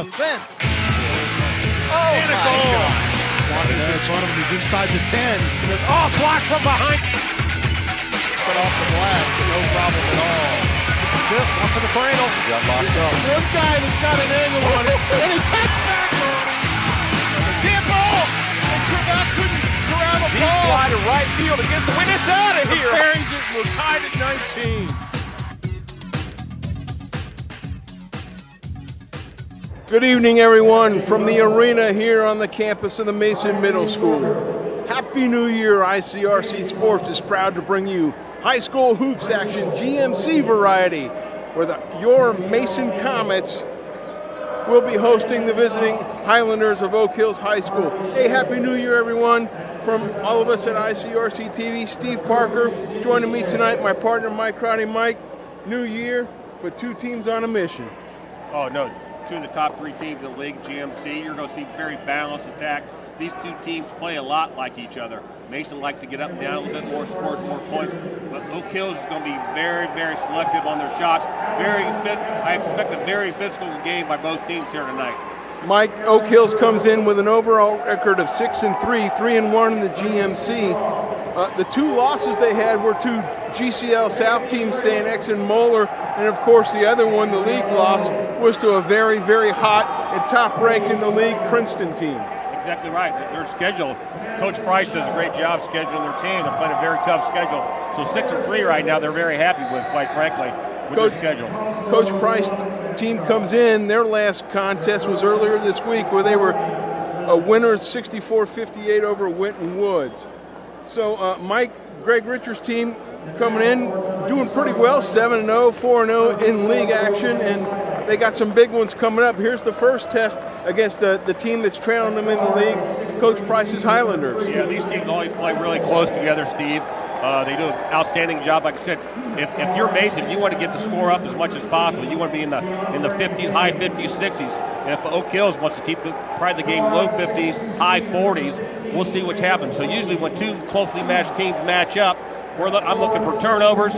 the fence. Oh, and a goal. Walking in front of him, he's inside the 10. Oh, blocked from behind. Cut off the glass, no problem at all. Fifth, one for the cradle. Got locked up. One guy that's got an angle on it, and he cuts back on it. Damn ball! That couldn't corral the Deep ball. fly to right field against the wind. It's out of here. Buries it, and we're tied at 19. Good evening, everyone, from the arena here on the campus of the Mason Middle School. Happy New Year. ICRC Sports is proud to bring you high school hoops action GMC variety, where your Mason Comets will be hosting the visiting Highlanders of Oak Hills High School. Hey, Happy New Year, everyone. From all of us at ICRC TV, Steve Parker joining me tonight, my partner Mike Crowdy. Mike, New Year, but two teams on a mission. Oh, no. Two of the top three teams in the league, GMC. You're going to see very balanced attack. These two teams play a lot like each other. Mason likes to get up and down a little bit more, scores more points. But Oak Hills is going to be very, very selective on their shots. I expect a very physical game by both teams here tonight. Mike, Oak Hills comes in with an overall record of 6-3, 3-1 in the GMC. The two losses they had were to GCL South teams, St. X and Moeller, and of course the other one, the league loss, was to a very, very hot and top rank in the league Princeton team. Exactly right. Their schedule, Coach Price does a great job scheduling their team. They're playing a very tough schedule. So 6-3 right now, they're very happy with, quite frankly, with their schedule. Coach Price team comes in. Their last contest was earlier this week where they were a winner 64-58 over Winton Woods. So Mike, Greg Richards' team coming in, doing pretty well, 7-0, 4-0 in league action, and they got some big ones coming up. Here's the first test against the team that's trailing them in the league, Coach Price's Highlanders. Yeah, these teams always play really close together, Steve. They do an outstanding job. Like I said, if you're Mason, you want to get the score up as much as possible. You want to be in the 50s, high 50s, 60s. And if Oak Hills wants to keep probably the game low 50s, high 40s, we'll see what happens. So usually when two closely matched teams match up, I'm looking for turnovers,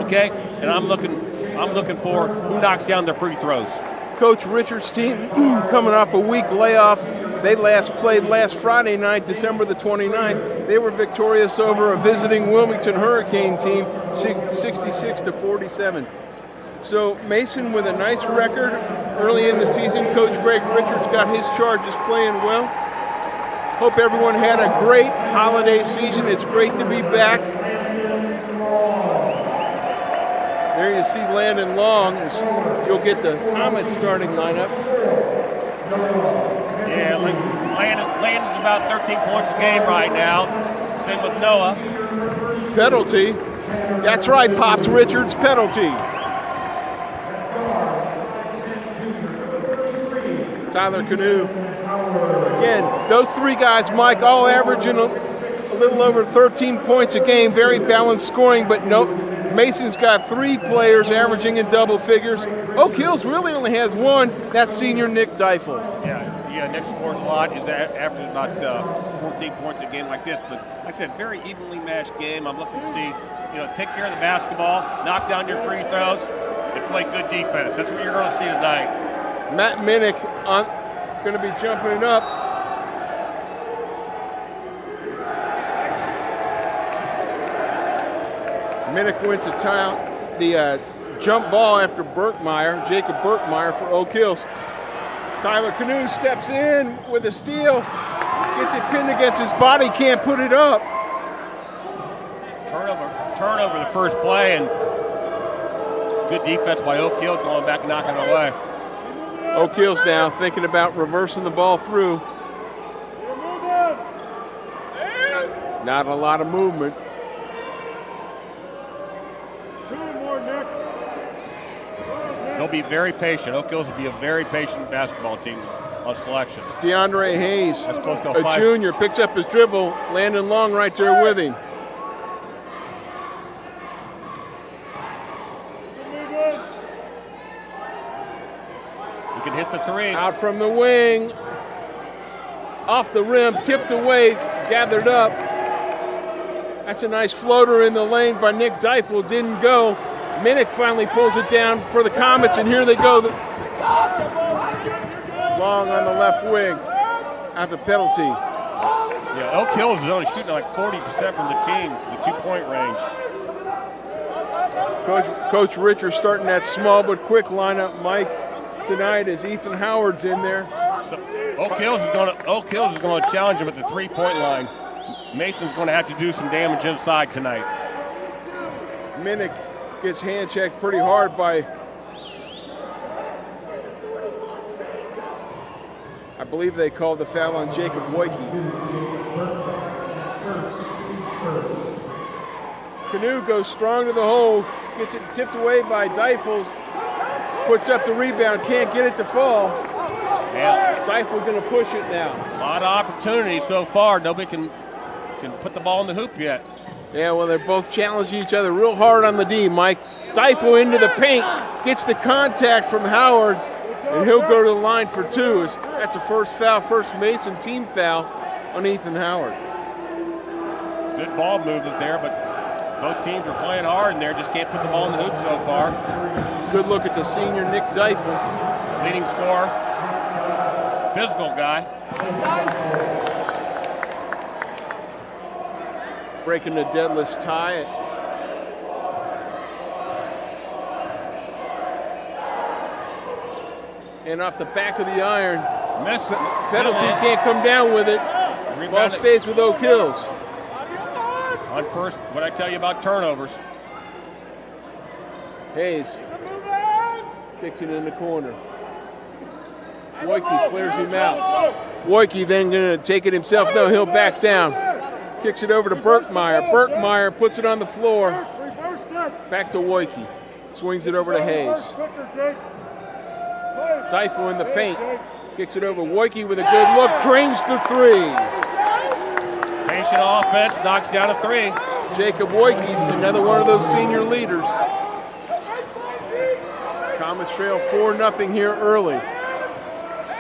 okay, and I'm looking for who knocks down their free throws. Coach Richards' team coming off a week layoff. They played last Friday night, December the 29th. They were victorious over a visiting Wilmington Hurricane team, 66-47. So Mason with a nice record early in the season. Coach Greg Richards got his charges playing well. Hope everyone had a great holiday season. It's great to be back. There you see Landon Long. You'll get the Comet starting lineup. Yeah, Landon's about 13 points a game right now. Same with Noah. Penalty. That's right, Pops Richards, penalty. Tyler Canoe. Again, those three guys, Mike, all averaging a little over 13 points a game. Very balanced scoring, but Mason's got three players averaging in double figures. Oak Hills really only has one. That's senior Nick Deifel. Yeah, Nick scores a lot. He's averaging about 14 points a game like this. But like I said, very evenly matched game. I'm looking to see, take care of the basketball, knock down your free throws, and play good defense. That's what you're going to see tonight. Matt Minnick going to be jumping it up. Minnick wins the jump ball after Jacob Burkmeyer for Oak Hills. Tyler Canoe steps in with a steal, gets it pinned against his body, can't put it up. Turnover the first play, and good defense by Oak Hills going back and knocking it away. Oak Hills now thinking about reversing the ball through. Not a lot of movement. They'll be very patient. Oak Hills will be a very patient basketball team on selections. DeAndre Hayes, that's close to a junior, picks up his dribble. Landon Long right there with him. He can hit the three. Out from the wing. Off the rim, tipped away, gathered up. That's a nice floater in the lane by Nick Deifel. Didn't go. Minnick finally pulls it down for the Comets, and here they go. Long on the left wing at the penalty. Yeah, Oak Hills is only shooting like 40% from the team, the 2-point range. Coach Richards starting that small but quick lineup, Mike, tonight as Ethan Howard's in there. So Oak Hills is going to challenge him at the 3-point line. Mason's going to have to do some damage inside tonight. Minnick gets hand checked pretty hard by, I believe they called the foul on Jacob Woike. Canoe goes strong to the hole, gets it tipped away by Deifels, puts up the rebound, can't get it to fall. Yeah. Deifel going to push it now. A lot of opportunity so far. Nobody can put the ball in the hoop yet. Yeah, well, they're both challenging each other real hard on the D, Mike. Deifel into the paint, gets the contact from Howard, and he'll go to the line for two. That's a first foul, first Mason team foul on Ethan Howard. Good ball movement there, but both teams are playing hard in there, just can't put the ball in the hoop so far. Good look at the senior Nick Deifel. Leading scorer, physical guy. Breaking the deadless tie. And off the back of the iron. Missed it. Penalty, can't come down with it. Ball stays with Oak Hills. On first, what I tell you about turnovers. Hayes kicks it in the corner. Woike clears him out. Woike then going to take it himself. No, he'll back down. Kicks it over to Burkmeyer. Burkmeyer puts it on the floor. Back to Woike. Swings it over to Hayes. Deifel in the paint. Kicks it over. Woike with a good look. Drains the three. Patient offense, knocks down a three. Jacob Woike's another one of those senior leaders. Comets trail 4-0 here early.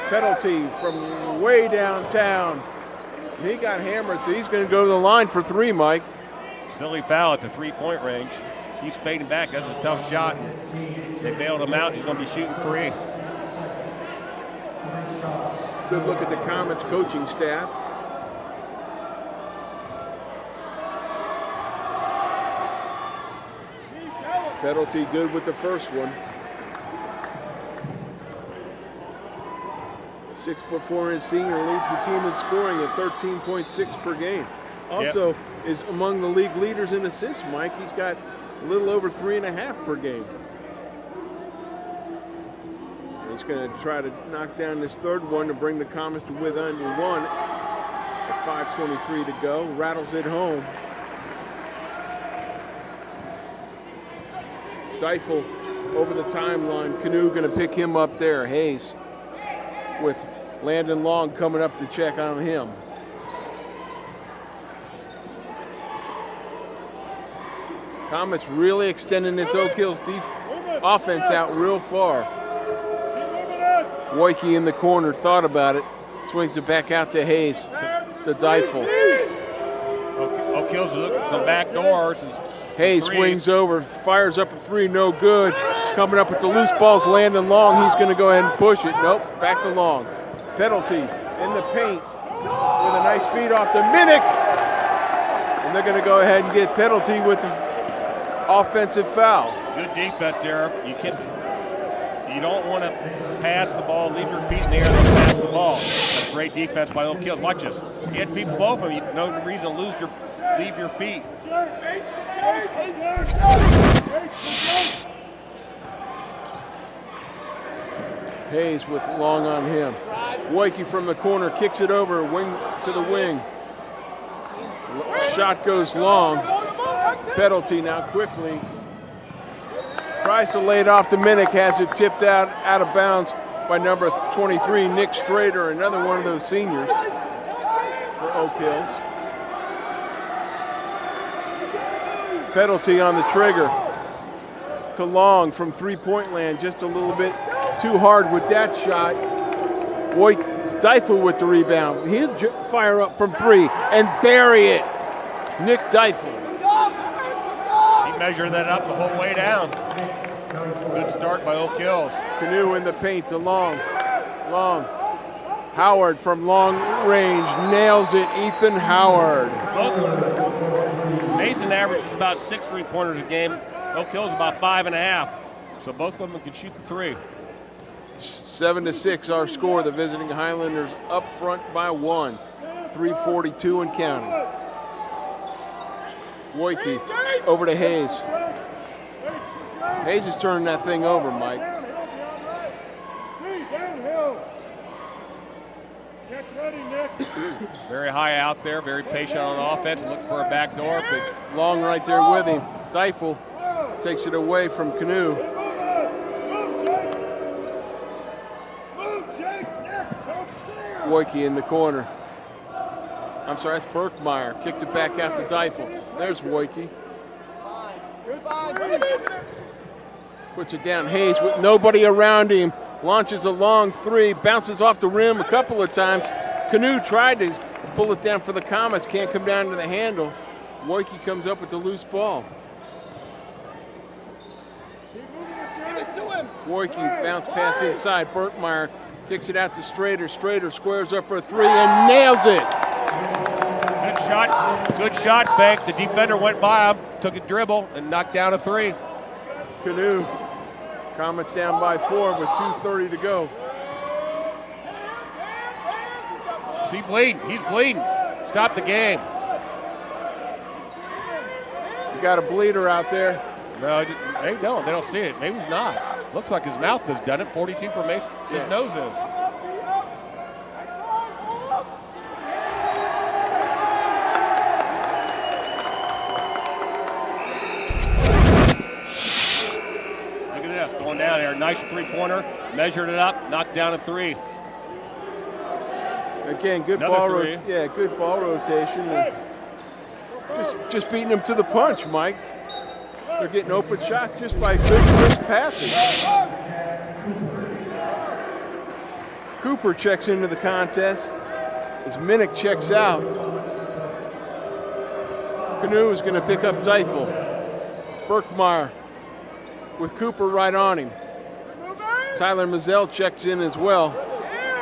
Penalty from way downtown. He got hammered, so he's going to go to the line for three, Mike. Silly foul at the 3-point range. He's fading back. That's a tough shot. They bailed him out. He's going to be shooting three. Good look at the Comets coaching staff. Penalty good with the first one. 6'4" senior leads the team in scoring at 13.6 per game. Also is among the league leaders in assists, Mike. He's got a little over 3.5 per game. He's going to try to knock down this third one to bring the Comets to within one at 5:23 to go. Rattles it home. Deifel over the timeline. Canoe going to pick him up there. Hayes with Landon Long coming up to check on him. Comets really extending this Oak Hills offense out real far. Woike in the corner thought about it. Swings it back out to Hayes, to Deifel. Oak Hills is looking for some back doors. Hayes swings over, fires up a three, no good. Coming up with the loose balls, Landon Long. He's going to go ahead and push it. Nope, back to Long. Penalty in the paint with a nice feed off to Minnick. And they're going to go ahead and get penalty with the offensive foul. Good defense there. You don't want to pass the ball, leave your feet in the air, then pass the ball. That's great defense by Oak Hills. Watch this. You had people open. You no reason to leave your feet. Hayes with Long on him. Woike from the corner kicks it over, wing to the wing. Shot goes long. Penalty now quickly. Tries to lay it off to Minnick, has it tipped out of bounds by number 23, Nick Strader, another one of those seniors for Oak Hills. Penalty on the trigger to Long from three-point land, just a little bit too hard with that shot. Deifel with the rebound. He'll fire up from three and bury it. Nick Deifel. He measured that up the whole way down. Good start by Oak Hills. Canoe in the paint to Long. Long Howard from long range nails it. Ethan Howard. Mason averages about 6 3-pointers a game. Oak Hill's about 5.5. So both of them can shoot the 3. 7-6 our score. The visiting Highlanders up front by 1. 3:42 and counting. Woike over to Hayes. Hayes is turning that thing over, Mike. Very high out there, very patient on offense, looking for a back door. Long right there with him. Teifel takes it away from Canoe. Woike in the corner. I'm sorry, that's Berkmeyer. Kicks it back out to Teifel. There's Woike. Puts it down. Hayes with nobody around him. Launches a long 3. Bounces off the rim a couple of times. Canoe tried to pull it down for the Comets. Can't come down to the handle. Woike comes up with the loose ball. Woike bounce pass inside. Berkmeyer kicks it out to Strader. Strader squares up for a 3 and nails it. Good shot, Bank. The defender went by him, took a dribble, and knocked down a 3. Canoe. Comets down by 4 with 2:30 to go. Is he bleeding? He's bleeding. Stop the game. You got a bleeder out there. No, they don't. They don't see it. Maybe he's not. Looks like his mouth has done it. 42 for Mason. His nose is. Look at this. Going down there. Nice 3-pointer. Measured it up. Knocked down a 3. Again, good Another ball 3. good ball rotation. And just beating them to the punch, Mike. They're getting open shots just by good crisp passing. Cooper checks into the contest as Minnick checks out. Canoe is going to pick up Teifel. Berkmeyer with Cooper right on him. Tyler Mazzell checks in as well.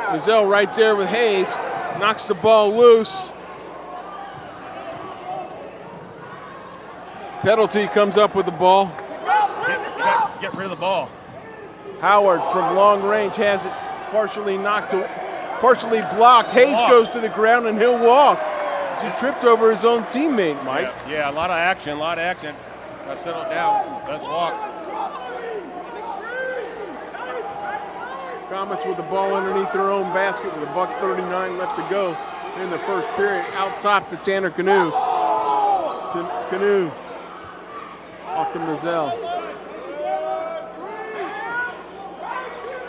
Mazzell right there with Hayes, knocks the ball loose. Penalty comes up with the ball. Get rid of the ball. Howard from long range has it partially blocked. Hayes goes to the ground and he'll walk. He tripped over his own teammate, Mike. Yeah, a lot of action. Let's settle down. Let's walk. Comets with the ball underneath their own basket with $1:39 left to go in the first period. Out top to Tanner Canoe. Canoe off to Mazzell.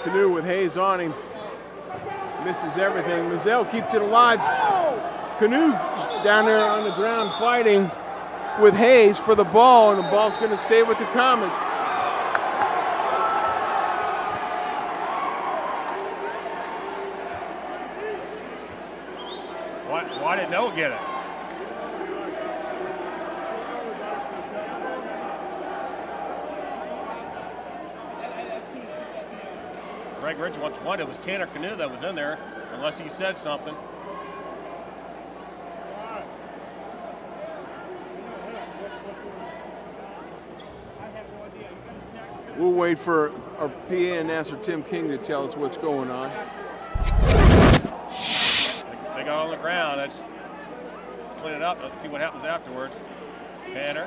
Canoe with Hayes on him. Misses everything. Mazzell keeps it alive. Canoe down there on the ground fighting with Hayes for the ball, and the ball's going to stay with the Comets. Why didn't Noah get it? Greg Rich once won. It was Tanner Canoe that was in there, unless he said something. We'll wait for our PA announcer, Tim King, to tell us what's going on. They got on the ground. Let's clean it up. Let's see what happens afterwards. Tanner.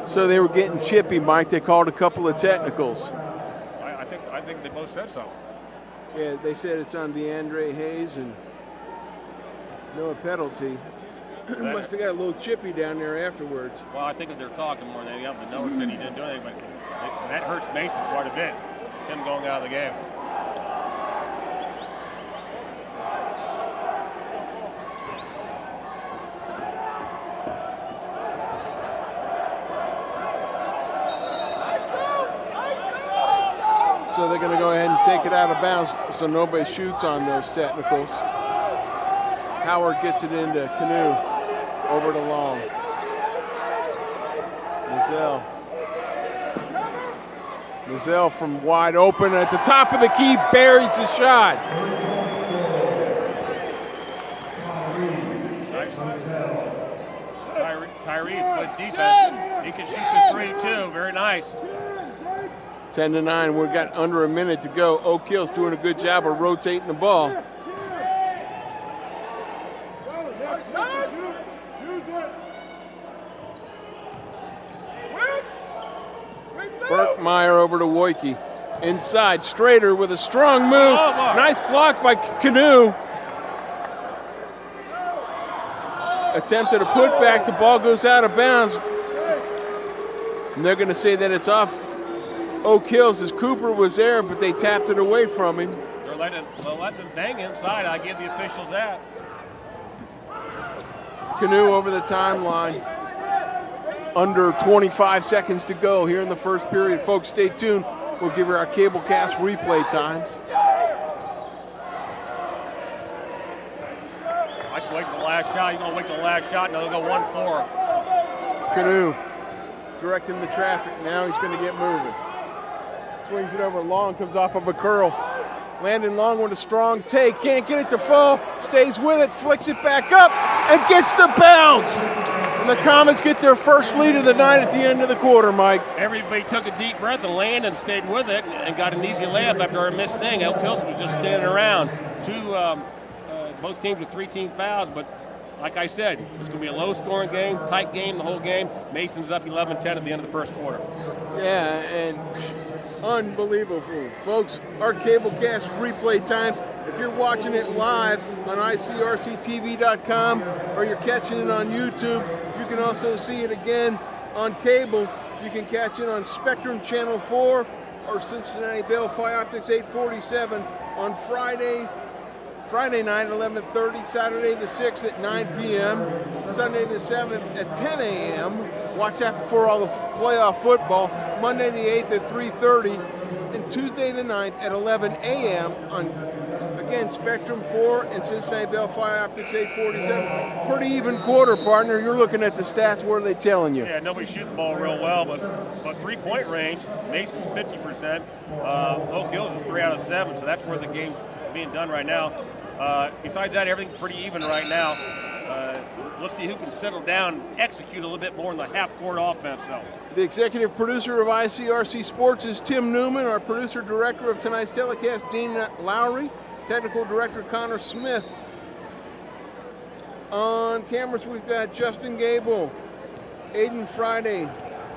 So they were getting chippy, Mike. They called a couple of technicals. I think they both said something. Yeah, they said it's on DeAndre Hayes and no penalty. Must have got a little chippy down there afterwards. Well, I think that they're talking more than anything else. But Noah said he didn't do anything, but that hurts Mason quite a bit, him going out of the game. So they're going to go ahead and take it out of bounds so nobody shoots on those technicals. Howard gets it into Canoe. Over to Long. Mizell from wide open at the top of the key, buries the shot. Tyree, good defense. He can shoot the three too. Very nice. 10-9. We've got under a minute to go. Oak Hill's doing a good job of rotating the ball. Burkmeyer over to Woike. Inside, Strader with a strong move. Nice block by Canoe. Attempted a putback, the ball goes out of bounds. And they're gonna say that it's off Oak Hills as Cooper was there, but they tapped it away from him. They're letting him bang inside. I give the officials that. Canoe over the timeline. Under 25 seconds to go here in the first period. Folks, stay tuned. We'll give you our Cablecast replay times. I can wait for the last shot. You're going to wait till the last shot, and they'll go 1-4. Canoe directing the traffic. Now he's going to get moving. Swings it over. Long comes off of a curl. Landon Long with a strong take. Can't get it to fall. Stays with it. Flicks it back up and gets the bounce. And the Comets get their first lead of the night at the end of the quarter, Mike. Everybody took a deep breath, and Landon stayed with it and got an easy layup after our missed thing. Elk Hills was just standing around. Both teams with 3 team fouls, but like I said, it's going to be a low-scoring game, tight game the whole game. Mason's up 11-10 at the end of the first quarter. Yeah, and unbelievable. Folks, our Cablecast replay times, if you're watching it live on ICRCTV.com or you're catching it on YouTube, you can also see it again on cable. You can catch it on Spectrum Channel 4 or Cincinnati Bell Fi Optics 847 on Friday night at 11:30, Saturday the 6th at 9 p.m., Sunday the 7th at 10 a.m. Watch that before all the playoff football. Monday the 8th at 3:30, and Tuesday the 9th at 11 a.m. on, again, Spectrum 4 and Cincinnati Bell Fi Optics 847. Pretty even quarter, partner. You're looking at the stats. What are they telling you? Yeah, nobody's shooting the ball real well, but three-point range, Mason's 50%. Oak Hills is 3 out of 7, so that's where the game's being done right now. Besides that, everything's pretty even right now. Let's see who can settle down and execute a little bit more in the half-court offense, though. The executive producer of ICRC Sports is Tim Newman. Our producer-director of tonight's telecast, Dean Lowry. Technical director, Connor Smith. On cameras, we've got Justin Gable, Aiden Friday,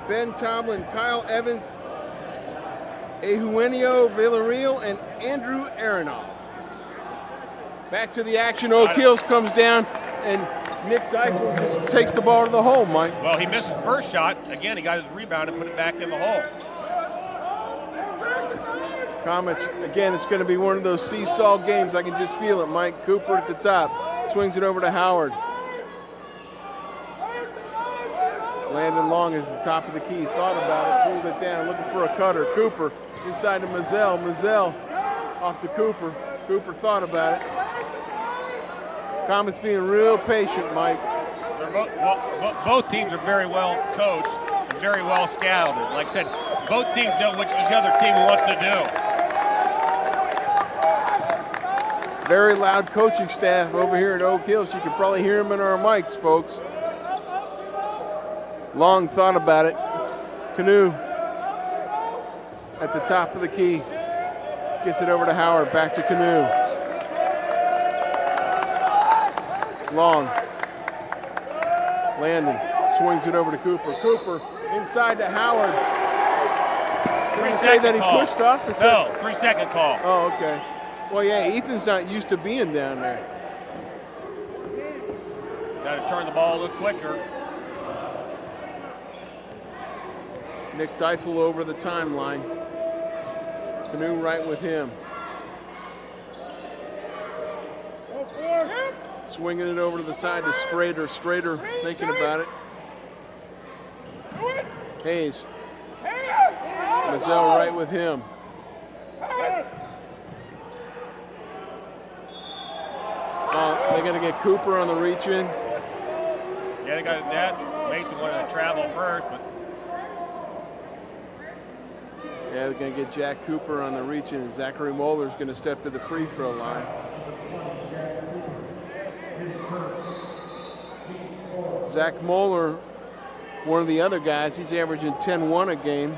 Ben Tomlin, Kyle Evans, Eugenio Villarreal, and Andrew Aronoff. Back to the action. Oak Hills comes down, and Nick Dykle just takes the ball to the hole, Mike. Well, he missed his first shot. Again, he got his rebound and put it back in the hole. Comets, again, it's going to be one of those seesaw games. I can just feel it, Mike. Cooper at the top. Swings it over to Howard. Landon Long at the top of the key. Thought about it, pulled it down, looking for a cutter. Cooper inside to Mizell. Mizell off to Cooper. Cooper thought about it. Comets being real patient, Mike. Both teams are very well coached and very well scouted. Like I said, both teams know what each other team wants to do. Very loud coaching staff over here at Oak Hills. You can probably hear them in our mics, folks. Long thought about it. Canoe at the top of the key. Gets it over to Howard. Back to Canoe. Long. Landon swings it over to Cooper. Cooper inside to Howard. Did you say that he pushed off? No, 3-second call. Oh, okay. Well, yeah, Ethan's not used to being down there. Got to turn the ball a little quicker. Nick Dykle over the timeline. Canoe right with him. Swinging it over to the side to Strader. Strader thinking about it. Hayes. Mizell right with him. They're going to get Cooper on the reach in. Yeah, they got it net. Mason wanted to travel first, but Yeah, they're going to get Jack Cooper on the reach in, and Zachary Moeller's going to step to the free throw line. Zach Moeller, one of the other guys, he's averaging 10-1 a game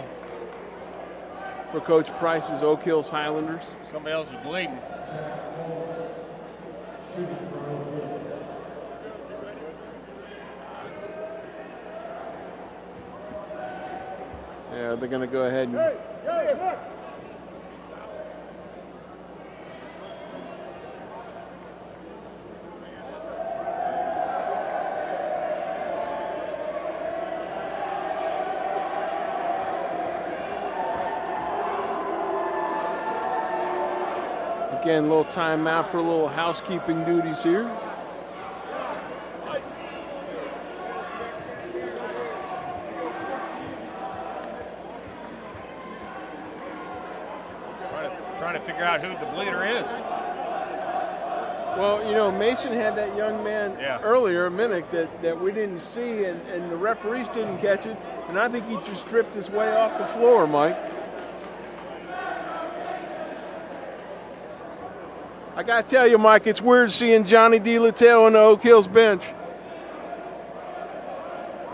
for Coach Price's Oak Hills Highlanders. somebody else is bleeding. Yeah, they're going to go ahead and again, a little timeout for a little housekeeping duties here. Trying to figure out who the bleeder is. Well, you know, Mason had that young man earlier, a minute, that we didn't see, and the referees didn't catch it, and I think he just tripped his way off the floor, Mike. I got to tell you, Mike, it's weird seeing Johnny DiLatteo on the Oak Hills bench.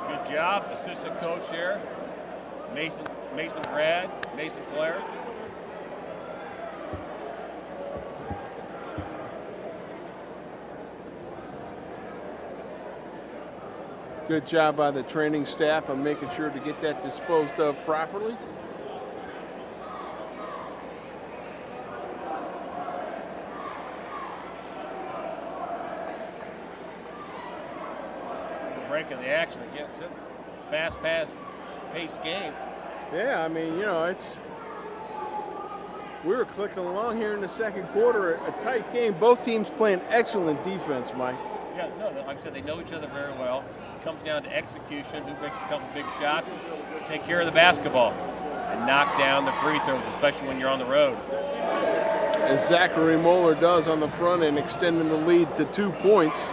Good job, assistant coach here. Mason Brad, Mason Flair. Good job by the training staff of making sure to get that disposed of properly. Breaking the action again. Fast paced game. Yeah, I mean, you know, we were clicking along here in the second quarter, a tight game. Both teams playing excellent defense, Mike. Yeah, no, like I said, they know each other very well. It comes down to execution, who makes a couple big shots, take care of the basketball, and knock down the free throws, especially when you're on the road. As Zachary Moeller does on the front end, extending the lead to 2 points.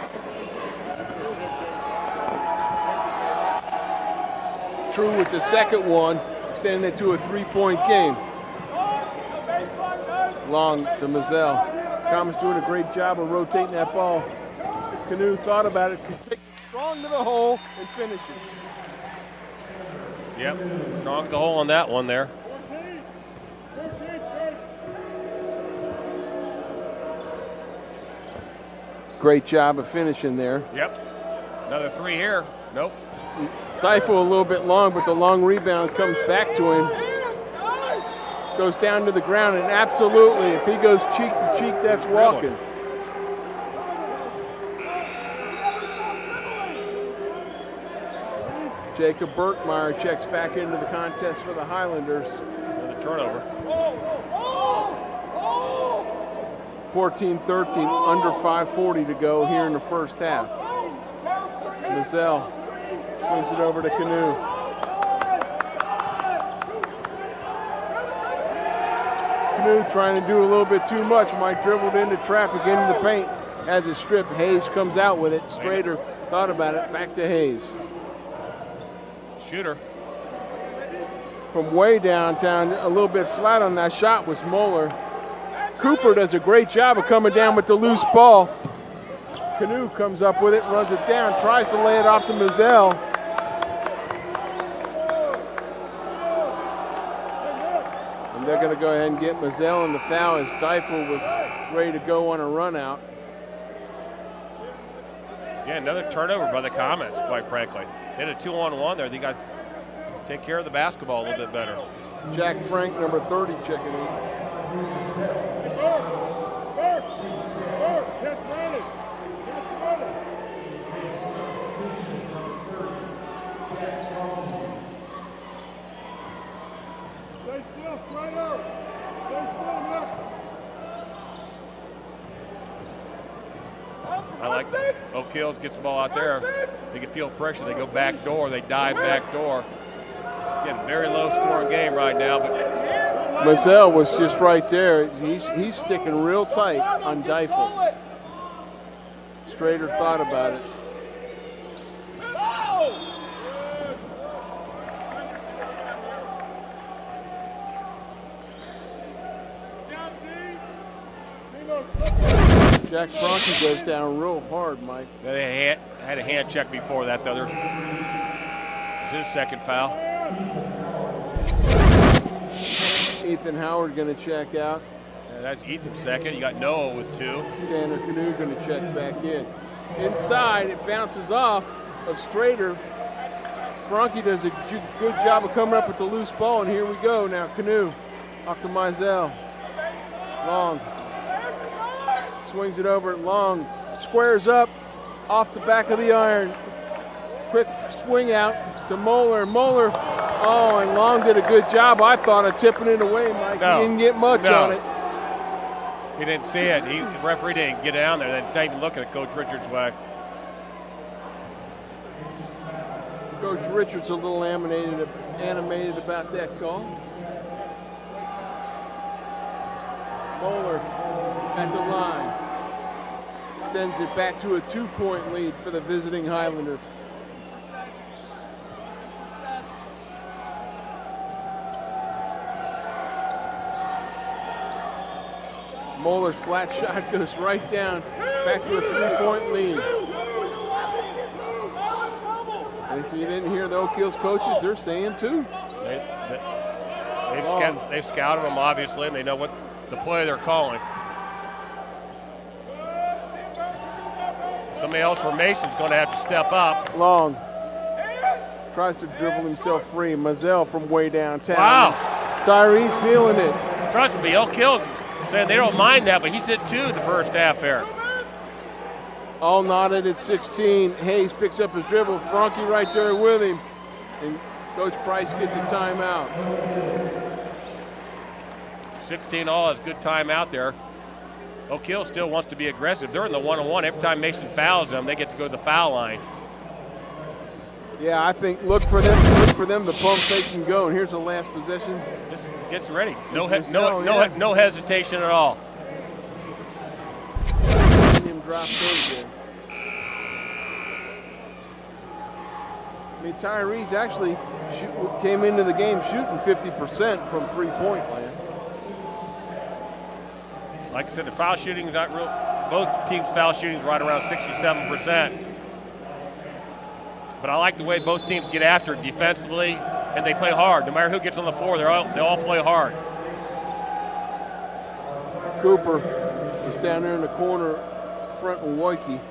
True with the second one, extending it to a 3-point game. Long to Mazzell. Commons doing a great job of rotating that ball. Canoe thought about it, could take it strong to the hole and finish it. Yep, strong to the hole on that one there. Great job of finishing there. Yep, another three here. Nope. Dyfel a little bit long, but the long rebound comes back to him. Goes down to the ground, and absolutely, if he goes cheek to cheek, that's walking. Jacob Burkmeyer checks back into the contest for the Highlanders. Another turnover. 14-13, under 5:40 to go here in the first half. Mazzell swings it over to Canoe. Canoe trying to do a little bit too much. Mike dribbled into traffic, into the paint. Has it stripped. Hayes comes out with it. Strader thought about it. Back to Hayes. Shooter. From way downtown, a little bit flat on that shot was Moeller. Cooper does a great job of coming down with the loose ball. Canoe comes up with it, runs it down, tries to lay it off to Mazzell. And they're going to go ahead and get Mazzell in the foul as Dyfel was ready to go on a run out. Yeah, another turnover by the Comets, quite frankly. Hit a 2-on-1 there. They got to take care of the basketball a little bit better. Jack Frank, number 30, checking in. I like Oak Hills gets the ball out there. They can feel pressure. They go back door. They dive back door. Again, very low scoring game right now. But Mazzell was just right there. He's sticking real tight on Dyfel. Strader thought about it. Jack Franke goes down real hard, Mike. They had a hand check before that, though. There's his second foul. Ethan Howard going to check out. Yeah, that's Ethan's second. You got Noah with 2. Tanner Canoe going to check back in. Inside, it bounces off of Strader. Franke does a good job of coming up with the loose ball, and here we go. Now Canoe off to Mizell. Long. Swings it over at Long. Squares up off the back of the iron. Quick swing out to Moeller. Moeller, oh, and Long did a good job, I thought, of tipping it away, Mike. No, he didn't get much on it. He didn't see it. The referee didn't get it down there. They didn't even look at Coach Richards' way. Coach Richards a little animated about that call. Moeller at the line. Extends it back to a 2-point lead for the visiting Highlanders. Moeller's flat shot goes right down, back to a 3-point lead. And if you didn't hear the Oak Hills coaches, they're saying 2. They've scouted them, obviously, and they know what the play they're calling. Somebody else for Mason's going to have to step up. Long tries to dribble himself free. Mizell from way downtown. Wow. Tyrese feeling it. Trust me, Oak Hills saying they don't mind that, but he's hit 2 the first half there. All knotted at 16. Hayes picks up his dribble. Franke right there with him. And Coach Price gets a timeout. 16 all is good timeout there. Oak Hill still wants to be aggressive. They're in the 1-on-1. Every time Mason fouls them, they get to go to the foul line. Yeah, I think look for them to pump, fake, and go. And here's the last possession. Just gets ready. No hesitation at all. Him drop those there. I mean, Tyrese actually came into the game shooting 50% from 3-point land. Like I said, the foul shooting is not real. Both teams' foul shooting is right around 67%. But I like the way both teams get after it defensively, and they play hard. No matter who gets on the floor, they all play hard. Cooper is down there in the corner, front and Woike.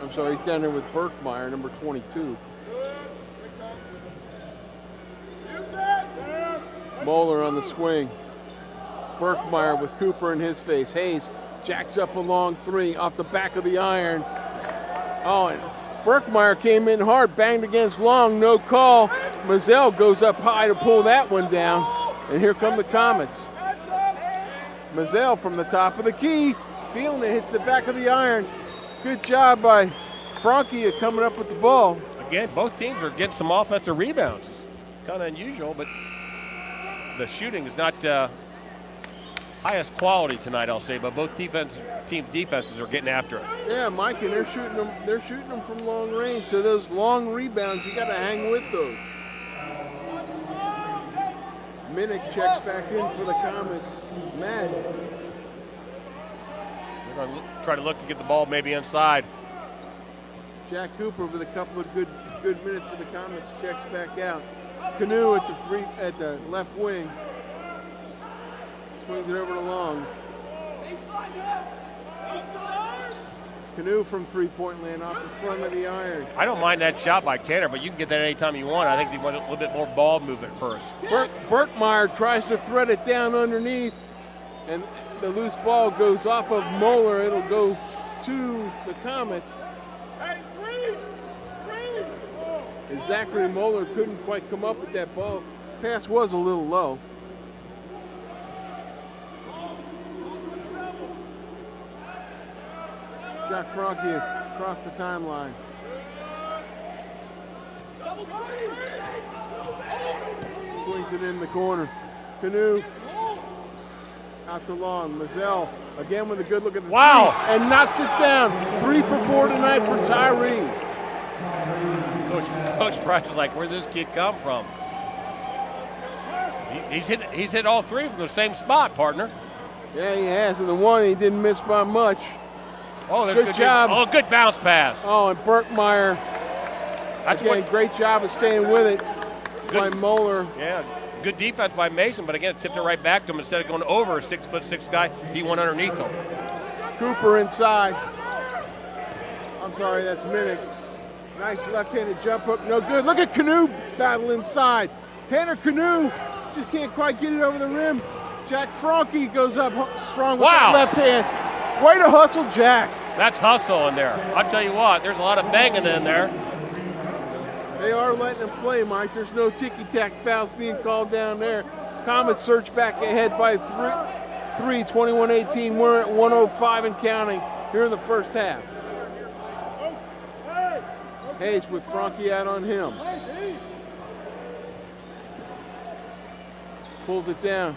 I'm sorry, he's down there with Berkmeyer, number 22. Moeller on the swing. Berkmeyer with Cooper in his face. Hayes jacks up a long 3 off the back of the iron. Oh, and Berkmeyer came in hard, banged against Long, no call. Mizell goes up high to pull that one down. And here come the Comets. Mizell from the top of the key, feeling it, hits the back of the iron. Good job by Franke coming up with the ball. Again, both teams are getting some offensive rebounds. It's kind of unusual, but the shooting is not highest quality tonight, I'll say, but both teams' defenses are getting after it. Yeah, Mike, and they're shooting them from long range. So those long rebounds, you got to hang with those. Minnick checks back in for the Comets. Mad. They're going to try to look to get the ball maybe inside. Jack Cooper with a couple of good minutes for the Comets checks back out. Canoe at the left wing. Swings it over to Long. Canoe from 3-point land off the front of the iron. I don't mind that shot by Tanner, but you can get that anytime you want. I think they want a little bit more ball movement first. Berkmeyer tries to thread it down underneath, and the loose ball goes off of Moeller. It'll go to the Comets. And Zachary Moeller couldn't quite come up with that ball. Pass was a little low. Jack Franke across the timeline. Swings it in the corner. Canoe Out to long. Mazzell again with a good look at the Wow. three and knocks it down. 3 for 4 tonight for Tyree. Coach Price is like, where'd this kid come from? He's hit all three from the same spot, partner. Yeah, he has. And the one he didn't miss by much. Oh, there's Good job. Oh, good bounce pass. Oh, and Burkmeyer. That's Again, great job of staying with it by Moeller. Yeah, good defense by Mason, but again, tipped it right back to him. Instead of going over a 6'6" guy, he went underneath him. Cooper inside. I'm sorry, that's Minnick. Nice left-handed jump hook, no good. Look at Canoe battle inside. Tanner Canoe just can't quite get it over the rim. Jack Franke goes up strong with that left hand. Way to hustle, Jack. That's hustle in there. I'll tell you what, there's a lot of banging in there. They are letting them play, Mike. There's no ticky-tack fouls being called down there. Comets surge back ahead by 3, 21-18. We're at 105 and counting here in the first half. Hayes with Franke out on him. Pulls it down.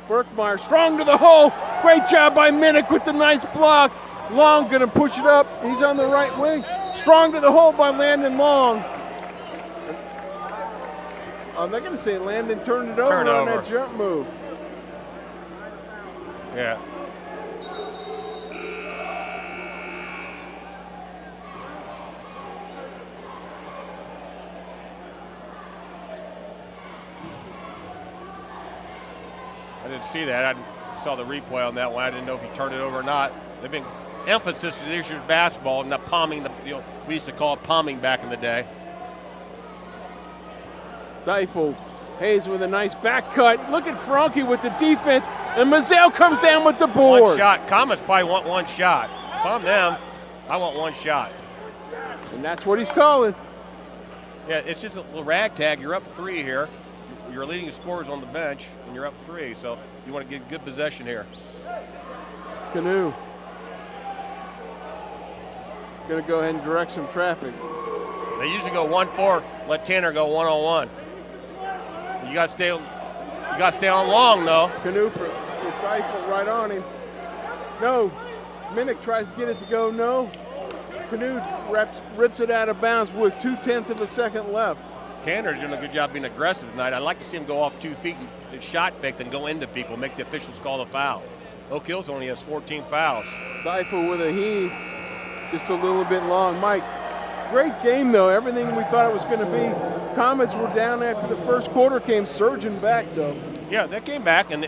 Burkmeyer strong to the hole. Great job by Minnick with the nice block. Long gonna push it up. He's on the right wing. Strong to the hole by Landon Long. They're gonna say Landon turned it over on that jump move. Yeah. I didn't see that. I saw the replay on that one. I didn't know if he turned it over or not. They've been emphasis to this year's basketball, not palming. We used to call it palming back in the day. Teifel. Hayes with a nice back cut. Look at Franke with the defense, and Mazzell comes down with the board. One shot. Comets probably want one shot. If I'm them, I want one shot. And that's what he's calling. Yeah, it's just a little ragtag. You're up 3 here. You're leading scorers on the bench, and you're up 3, so you want to get good possession here. Canoe. Gonna go ahead and direct some traffic. They usually go 1-4, let Tanner go 1-on-1. You got to stay on long though. Canoe for Teifel right on him. No. Minnick tries to get it to go. No. Canoe rips it out of bounds with 0.2 of a second left. Tanner's doing a good job being aggressive tonight. I'd like to see him go off 2 feet and shot fake and go into people, make the officials call the foul. Oak Hills only has 14 fouls. Teifel with a heave, just a little bit long. Mike, great game though. Everything we thought it was going to be. Comets were down after the first quarter, came surging back though. Yeah, they came back, and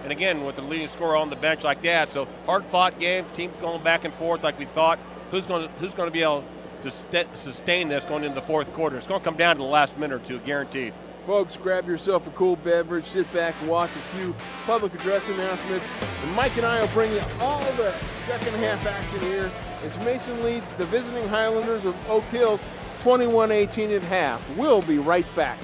again with the leading scorer on the bench like that, so hard-fought game. Teams going back and forth like we thought. Who's going to be able to sustain this going into the fourth quarter? It's going to come down to the last minute or two, guaranteed. Folks, grab yourself a cool beverage, sit back and watch a few public address announcements. And Mike and I will bring you all the second half action here as Mason leads the visiting Highlanders of Oak Hills 21-18 at half. We'll be right back.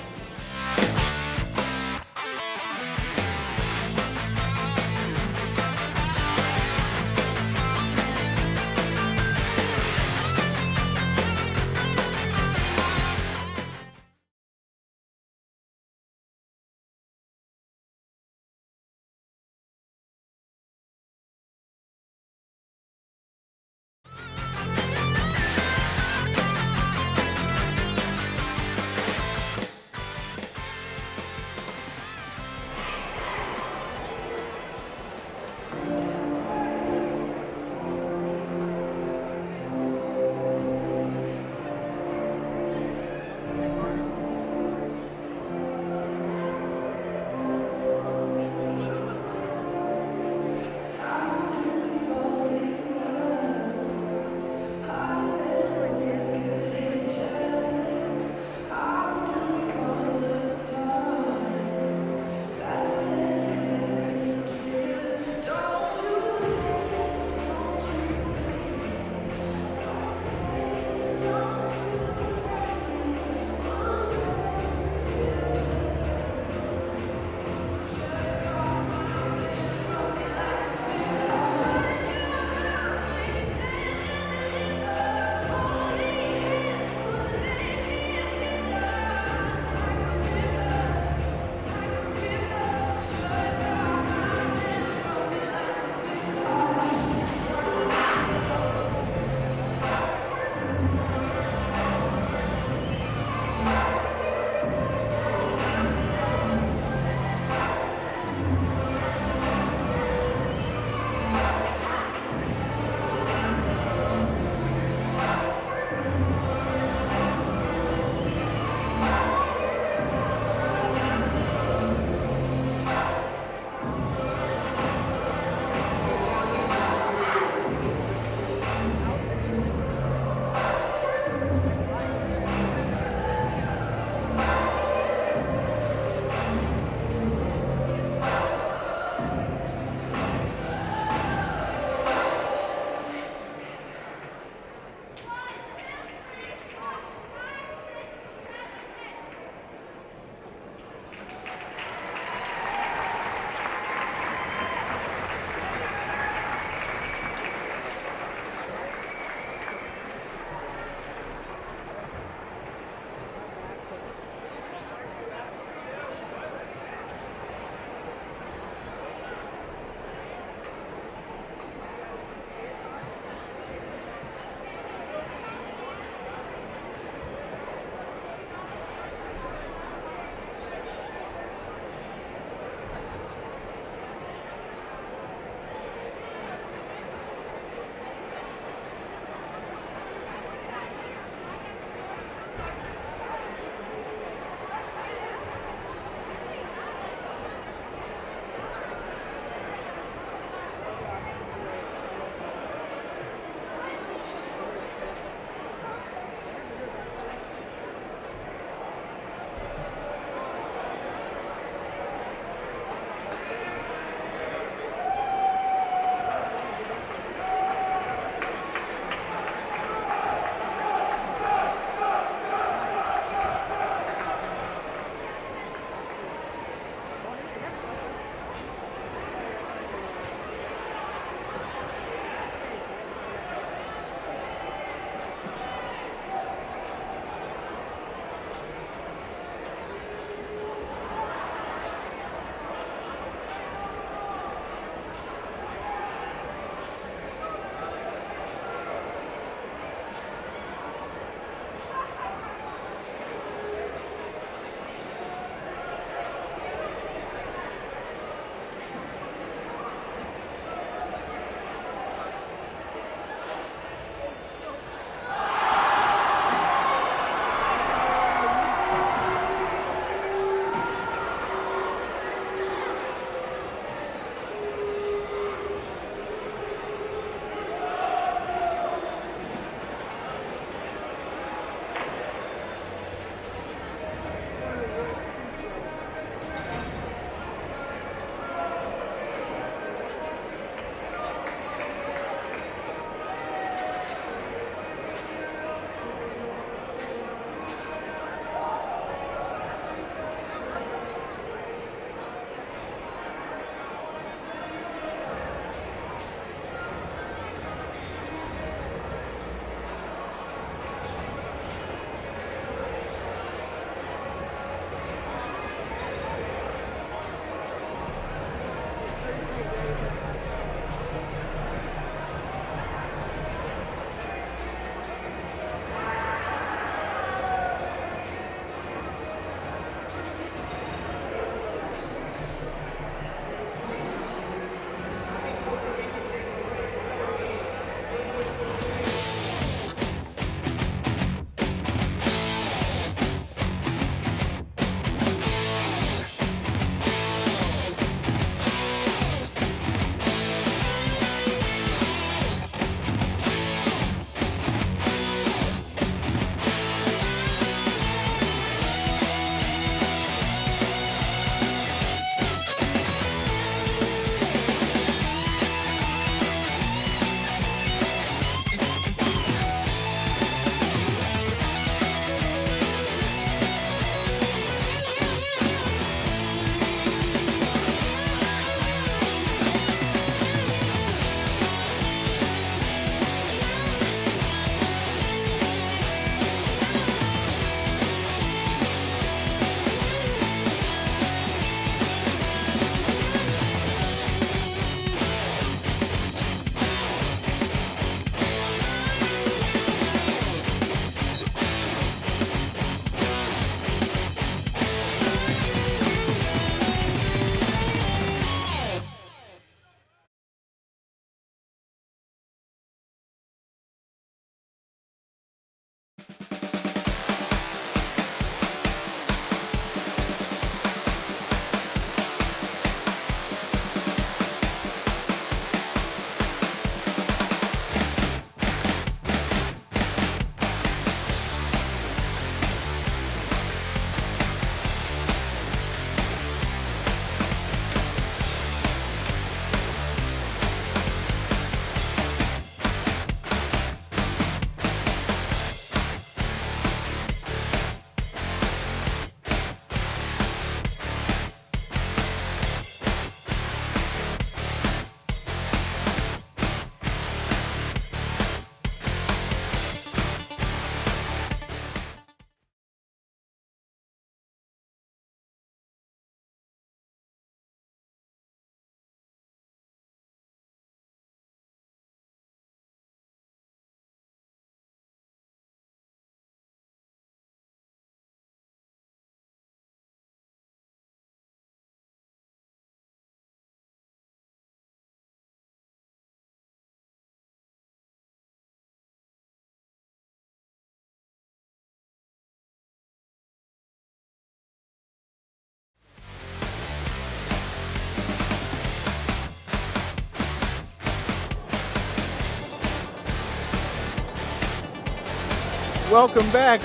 Welcome back,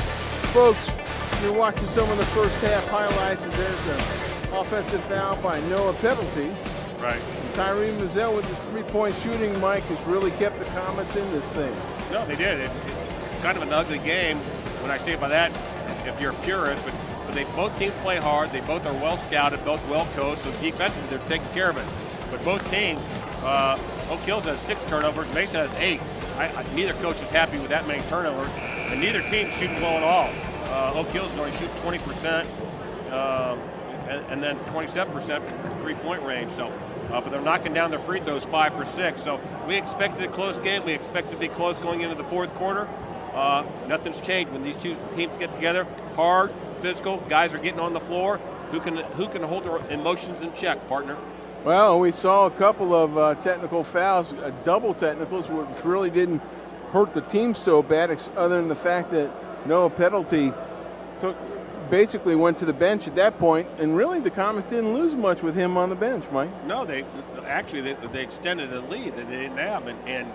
folks. You're watching some of the first half highlights, and there's an offensive foul by Noah Penalty. Right. Tyree Mazzell with his three-point shooting, Mike, has really kept the Comets in this thing. No, they did. It's kind of an ugly game when I say by that, if you're a purist, but they both teams play hard. They both are well scouted, both well coached, so defensively they're taking care of it. But both teams, Oak Hills has 6 turnovers, Mason has 8. Neither coach is happy with that many turnovers, and neither team's shooting well at all. Oak Hills is only shooting 20%, and then 27% from three-point range. So, but they're knocking down their free throws 5 for 6. So we expected a close game. We expect to be close going into the fourth quarter. Nothing's changed when these two teams get together. Hard, physical, guys are getting on the floor. Who can hold their emotions in check, partner? Well, we saw a couple of technical fouls, double technicals, which really didn't hurt the team so bad, other than the fact that Noah Penalty basically went to the bench at that point, and really the Comets didn't lose much with him on the bench, Mike. No, they extended a lead that they didn't have, and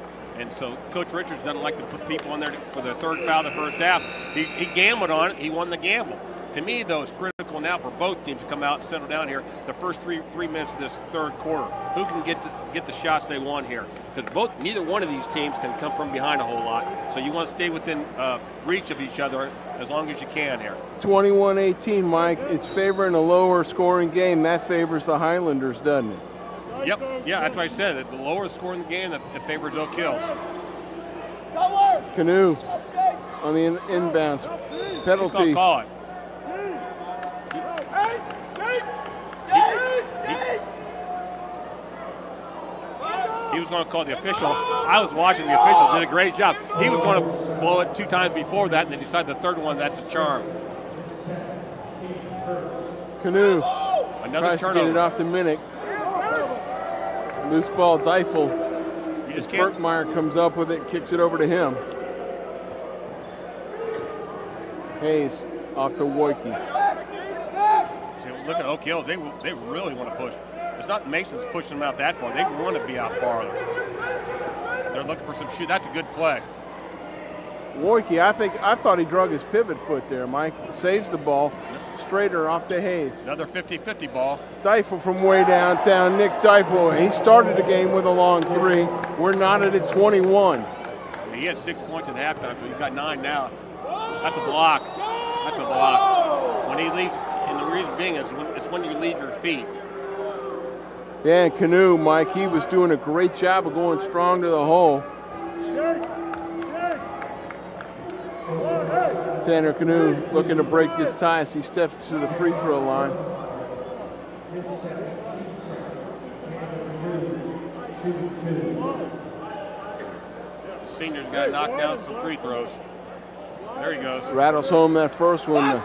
so Coach Richards doesn't like to put people on there for the third foul of the first half. He gambled on it. He won the gamble. To me, though, it's critical now for both teams to come out and settle down here the first three minutes of this third quarter. Who can get the shots they want here? Because neither one of these teams can come from behind a whole lot. So you want to stay within reach of each other as long as you can here. 21-18, Mike. It's favoring a lower scoring game. That favors the Highlanders, doesn't it? Yep. Yeah, that's what I said. The lower the score in the game, it favors Oak Hills. Canoe on the inbounds. Penalty. He's gonna call it. He was going to call the official. I was watching. The official did a great job. He was going to blow it 2 times before that, and they decided the third one, that's a charm. Canoe Another tries turnover. to get it off the Minnick. Loose ball, Deifel. You just can't. Burkmeyer comes up with it, kicks it over to him. Hayes off to Woike. See, look at Oak Hills. They really want to push. It's not Mason's pushing them out that far. They want to be out farther. They're looking for some shoot. That's a good play. Woike, I thought he drug his pivot foot there, Mike. Saves the ball. Straighter off to Hayes. Another 50-50 ball. Deifel from way downtown. Nick Deifel. He started the game with a long 3. We're knotted at 21. He had 6 points at halftime, so he's got 9 now. That's a block. That's a block. When he leaves, and the reason being is it's when you leave your feet. Yeah, and Canoe, Mike, he was doing a great job of going strong to the hole. Tanner Canoe looking to break this tie as he steps to the free throw line. The senior's got to knock down some free throws. There he goes. Rattles home that first one to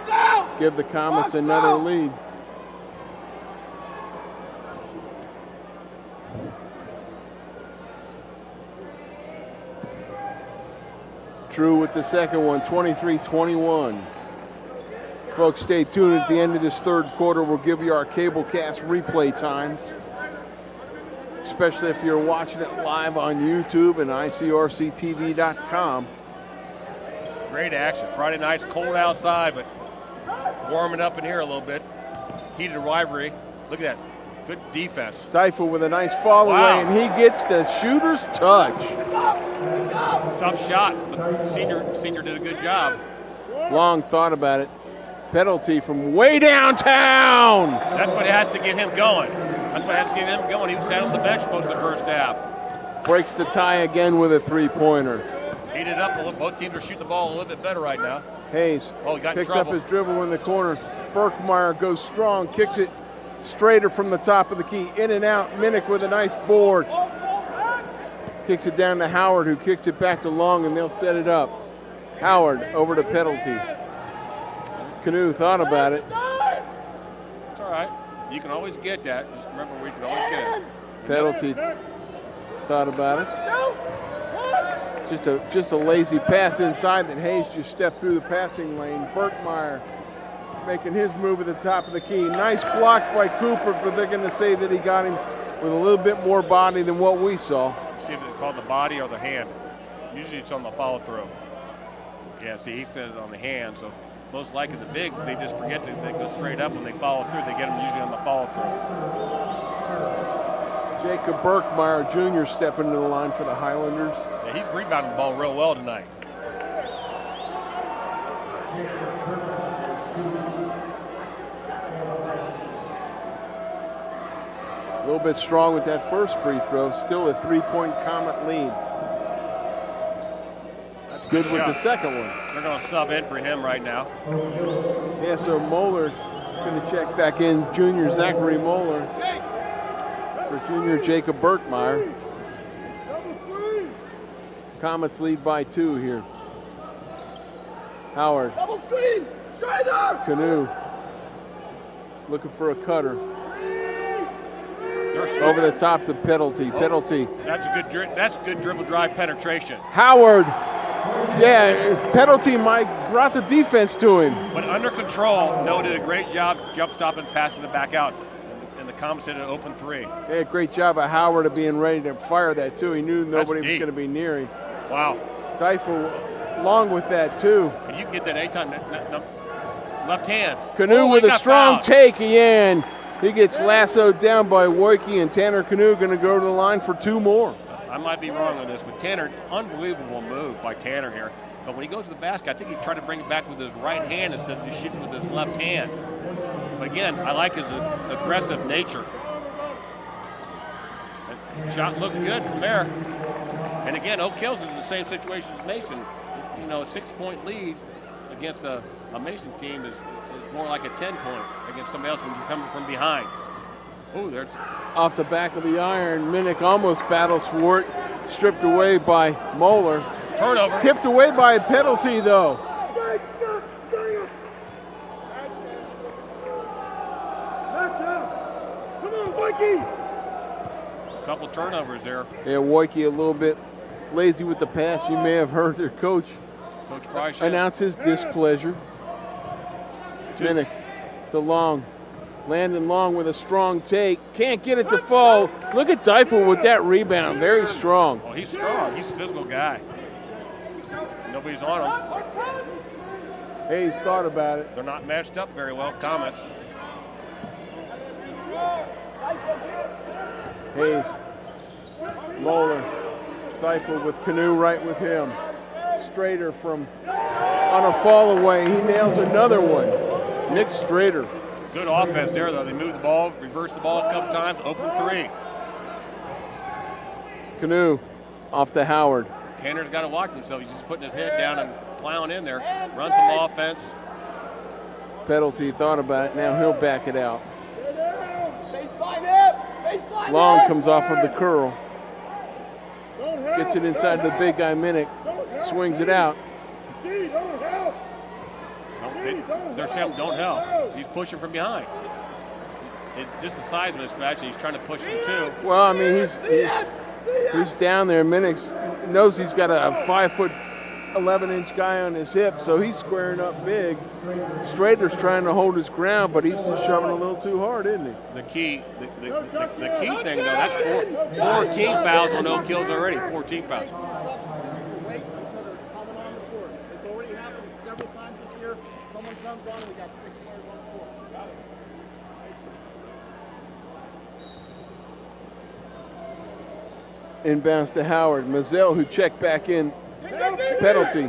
give the Comets another lead. True with the second one, 23-21. Folks, stay tuned. At the end of this third quarter, we'll give you our CableCast replay times, especially if you're watching it live on YouTube and ICRCTV.com. Great action. Friday night's cold outside, but warming up in here a little bit. Heated rivalry. Look at that. Good defense. Deifel with a nice fall away, and he gets the shooter's touch. Tough shot, but senior did a good job. Long thought about it. Penalty from way downtown. That's what has to get him going. That's what has to get him going. He was sat on the bench most of the first half. Breaks the tie again with a three-pointer. Heated up a little. Both teams are shooting the ball a little bit better right now. Hayes he got in picks trouble. up his dribble in the corner. Burkmeyer goes strong, kicks it straighter from the top of the key. In and out. Minnick with a nice board. Kicks it down to Howard, who kicks it back to Long, and they'll set it up. Howard over to Penalty. Canoe thought about it. It's all right. You can always get that. Just remember, we can always get it. Penalty thought about it. Just a lazy pass inside that Hayes just stepped through the passing lane. Burkmeyer making his move at the top of the key. Nice block by Cooper, but they're going to say that he got him with a little bit more body than what we saw. See if it's called the body or the hand. Usually it's on the follow through. Yeah, see, he said it on the hand, so most likely the bigs, they just forget to they go straight up when they follow through. They get them usually on the follow through. Jacob Burkmeyer Jr. stepping into the line for the Highlanders. Yeah, he's rebounding the ball real well tonight. A little bit strong with that first free throw. Still a 3-point Comet lead. That's Good with the shot. second one. They're going to sub in for him right now. Yeah, so Moeller going to check back in. Junior Zachary Moeller for junior Jacob Burkmeyer. Comets lead by 2 here. Howard. Double screen! Straight up! Canoe looking for a cutter. They're Over the top to Penalty. Penalty. That's a good dribble drive penetration. Howard. Yeah, Penalty, Mike, brought the defense to him. But under control, Noah did a great job jump stopping, passing it back out. And the Comets hit an open 3. Yeah, great job of Howard of being ready to fire that too. He knew nobody was deep. going to be near him. Wow. Teifel along with that too. And you can get that anytime. Left hand. Canoe Oh, with he a got strong fouled. take again. He gets lassoed down by Woike, and Tanner Canoe going to go to the line for 2 more. I might be wrong on this, but Tanner, unbelievable move by Tanner here. But when he goes to the basket, I think he tried to bring it back with his right hand instead of just shooting with his left hand. But again, I like his aggressive nature. And shot looked good from there. And again, Oak Hills is in the same situation as Mason. You know, a 6-point lead against a Mason team is more like a 10-point against somebody else when you're coming from behind. Oh, there's Off the back of the iron, Minnick almost battles for it. Stripped away by Moeller. turnover. Tipped away by a penalty though. Come on, Mikey! A couple turnovers there. Yeah, Woike a little bit lazy with the pass. You may have heard their coach Coach Price. announce his displeasure. Minnick to Long. Landon Long with a strong take. Can't get it to fall. Look at Teifel with that rebound. Very strong. Oh, he's strong. He's a physical guy. Nobody's on him. Hayes thought about it. They're not matched up very well. Comets. Hayes. Moeller. Teifel with Canoe right with him. Strader from on a fall away. He nails another one. Nick Strader. Good offense there, though. They moved the ball, reversed the ball a couple times, open 3. Canoe off to Howard. Tanner's got to watch himself. He's just putting his head down and plowing in there. Run some offense. Penalty, thought about it. Now he'll back it out. Baseline up! Baseline Long up! comes off of the curl. Gets it inside the big guy Minnick. Swings it out. They're saying don't help. He's pushing from behind. Just the size mismatch, and he's trying to push him too. Well, I mean, he's down there. Minnick knows he's got a 5'11" guy on his hip, so he's squaring up big. Strader's trying to hold his ground, but he's just shoving a little too hard, isn't he? The key thing, though, that's 14 fouls on Oak Hills already. 14 fouls. Wait until they're coming on the court. It's already happened several times this year. Someone comes on and we got 6 players on the court. Got it. Inbounds to Howard. Mazzell, who checked back in. Penalty.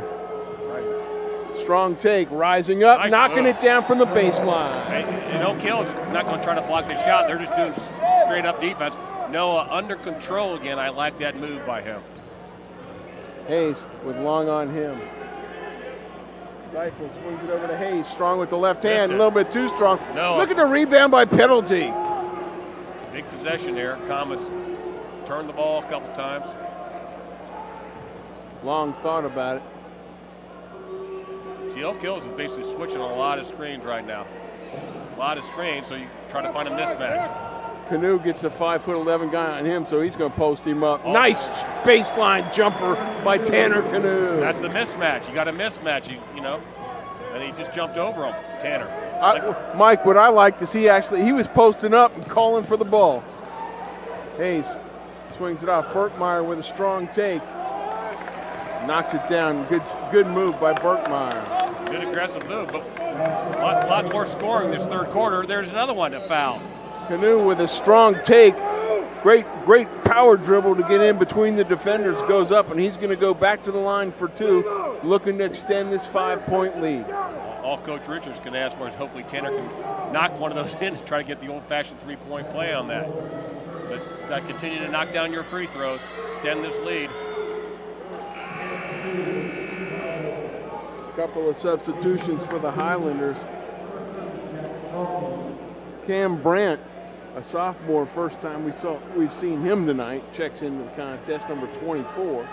Strong take, rising up, Nice knocking move. it down from the baseline. And Oak Hills not going to try to block the shot. They're just doing straight up defense. Noah under control again. I like that move by him. Hayes with Long on him. Teifel swings it over to Hayes. Strong with the left hand, a it. little bit too strong. No. Look at the rebound by Penalty. Big possession there. Comets turned the ball a couple times. Long thought about it. See, Oak Hills is basically switching a lot of screens right now. A lot of screens, so you try to find a mismatch. Canoe gets the 5'11" guy on him, so he's going to post him up. Nice baseline jumper by Tanner Canoe. That's the mismatch. You got a mismatch, you know. And he just jumped over him, Tanner. Mike, what I liked is he was posting up and calling for the ball. Hayes swings it off. Burkmeyer with a strong take. Knocks it down. Good move by Burkmeyer. Good aggressive move, but a lot more scoring this third quarter. There's another one that fouled. Canoe with a strong take. Great power dribble to get in between the defenders. Goes up, and he's going to go back to the line for two, looking to extend this 5-point lead. All Coach Richards can ask for is hopefully Tanner can knock one of those in to try to get the old-fashioned three-point play on that. But continue to knock down your free throws, extend this lead. Couple of substitutions for the Highlanders. Cam Brandt, a sophomore, first time we've seen him tonight, checks into the contest, number 24.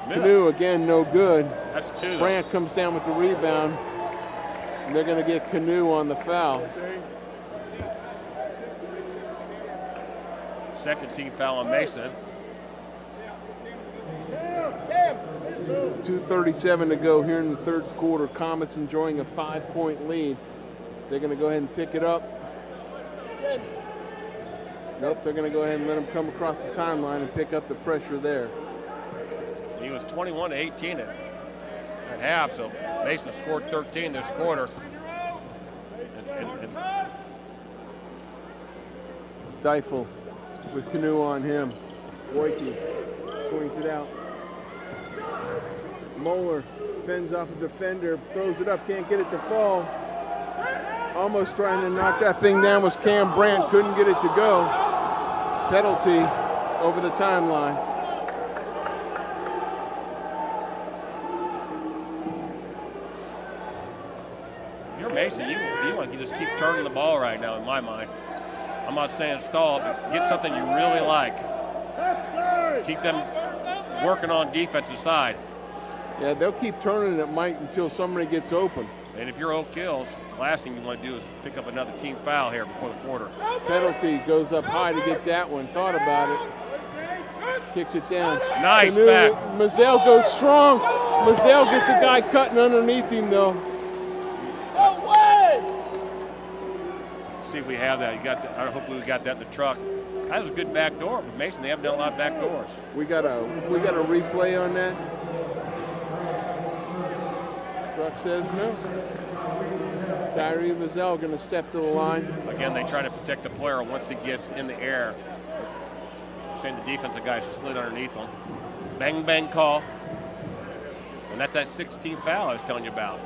Canoe again, no good. That's two, though. Brandt comes down with the rebound, and they're going to get Canoe on the foul. Second team foul on Mason. 2:37 to go here in the third quarter. Comets enjoying a 5-point lead. They're going to go ahead and pick it up. Nope, they're going to go ahead and let him come across the timeline and pick up the pressure there. He was 21-18 at half, so Mason scored 13 this quarter. Deifel with Canoe on him. Boyke swings it out. Moeller fends off a defender, throws it up, can't get it to fall. Almost trying to knock that thing down was Cam Brandt, couldn't get it to go. Penalty over the timeline. You're Mason, you feel like you just keep turning the ball right now in my mind. I'm not saying stall, but get something you really like. Keep them working on defensive side. Yeah, they'll keep turning it, Mike, until somebody gets open. And if you're Oak Hills, last thing you want to do is pick up another team foul here before the quarter. Penalty goes up high to get that one. Thought about it. Kicks it down. Nice Canoe, back. Mazzell goes strong. Mazzell gets a guy cutting underneath him, though. See if we have that. Hopefully we got that in the truck. That was a good back door, but Mason, they haven't done a lot of back doors. We got a replay on that. Truck says no. Tyree Mazzell going to step to the line. Again, they try to protect the player once he gets in the air. Saying the defensive guy slid underneath him. Bang, bang call. And that's that 16th foul I was telling you about.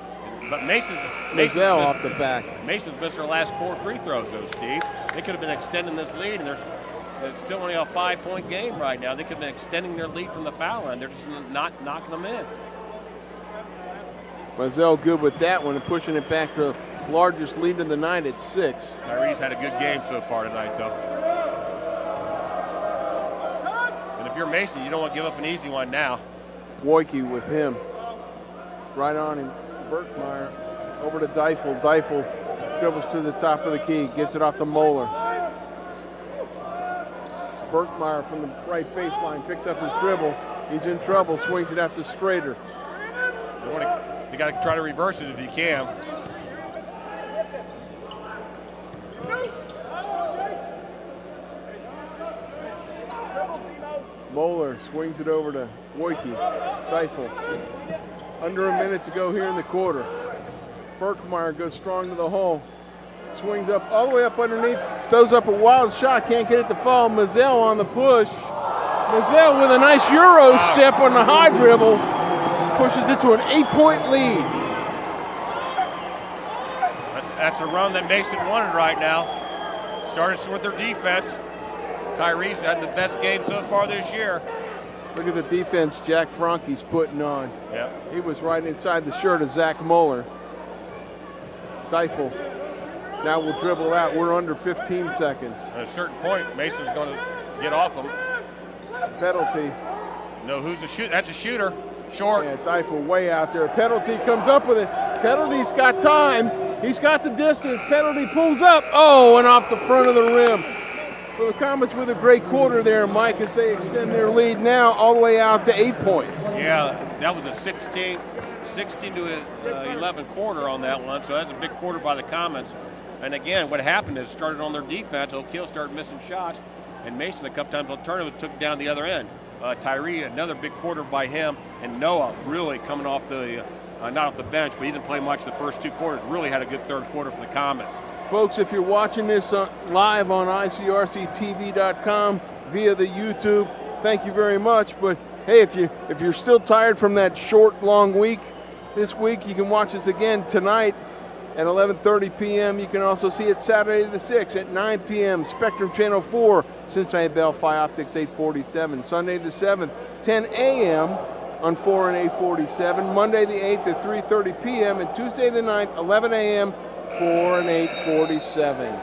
But Mazzell off the back. Mason's missed their last 4 free throws, though, Steve. They could have been extending this lead, and it's still only a 5-point game right now. They could have been extending their lead from the foul line. They're just not knocking them in. Mazzell good with that one and pushing it back to largest lead of the night at 6. Tyree's had a good game so far tonight, though. And if you're Mason, you don't want to give up an easy one now. Boyke with him. Right on him. Burkmeyer over to Deifel. Deifel dribbles to the top of the key, gets it off to Moeller. Burkmeyer from the right baseline picks up his dribble. He's in trouble, swings it out to Schrader. You got to try to reverse it if you can. Moeller swings it over to Boyke. Deifel. Under a minute to go here in the quarter. Burkmeyer goes strong to the hole. Swings up all the way up underneath. Throws up a wild shot. Can't get it to fall. Mazzell on the push. Mazzell with a nice Euro step on the high dribble. Pushes it to an 8-point lead. That's a run that Mason wanted right now. Started with their defense. Tyree's had the best game so far this year. Look at the defense Jack Franke's putting on. Yeah. He was right inside the shirt of Zach Moeller. Deifel now will dribble out. We're under 15 seconds. At a certain point, Mason's going to get off him. Penalty. No, who's the shooter? That's a shooter. Short. Yeah, Deifel way out there. Penalty comes up with it. Penalty's got time. He's got the distance. Penalty pulls up. Oh, and off the front of the rim. Well, the Comets with a great quarter there, Mike, as they extend their lead now all the way out to 8 points. Yeah, that was a 16 to 11 quarter on that one, so that's a big quarter by the Comets. And again, what happened is started on their defense. Oak Hill started missing shots, and Mason a couple times on tournament took down the other end. Tyree, another big quarter by him, and Noah really coming off the, not off the bench, but he didn't play much the first 2 quarters. Really had a good third quarter for the Comets. Folks, if you're watching this live on ICRCTV.com via the YouTube, thank you very much. But hey, if you're still tired from that short, long week this week, you can watch us again tonight at 11:30 p.m. You can also see it Saturday the 6th at 9 p.m. Spectrum Channel 4, Cincinnati Bell Phi Optics 847. Sunday the 7th, 10 a.m. on 4 and 847. Monday the 8th at 3:30 p.m. and Tuesday the 9th, 11 a.m. 4 and 847.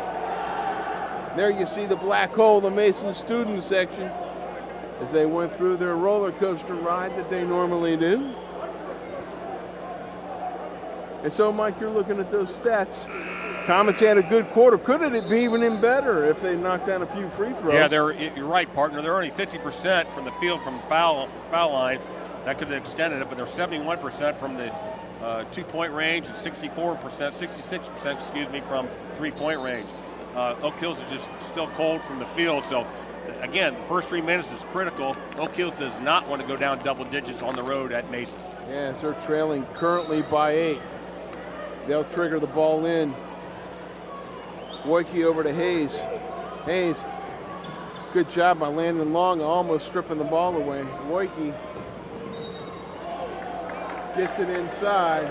There you see the black hole, the Mason student section, as they went through their roller coaster ride that they normally do. And so, Mike, you're looking at those stats. Comets had a good quarter. Could it be even better if they knocked down a few free throws? Yeah, you're right, partner. They're only 50% from the field from foul line. That could have extended it, but they're 71% from the 2-point range and 66%, from 3-point range. Oak Hills is just still cold from the field. So, again, the first 3 minutes is critical. Oak Hills does not want to go down double digits on the road at Mason. Yes, they're trailing currently by 8. They'll trigger the ball in. Woike over to Hayes. Hayes, good job by Landon Long, almost stripping the ball away. Woike gets it inside,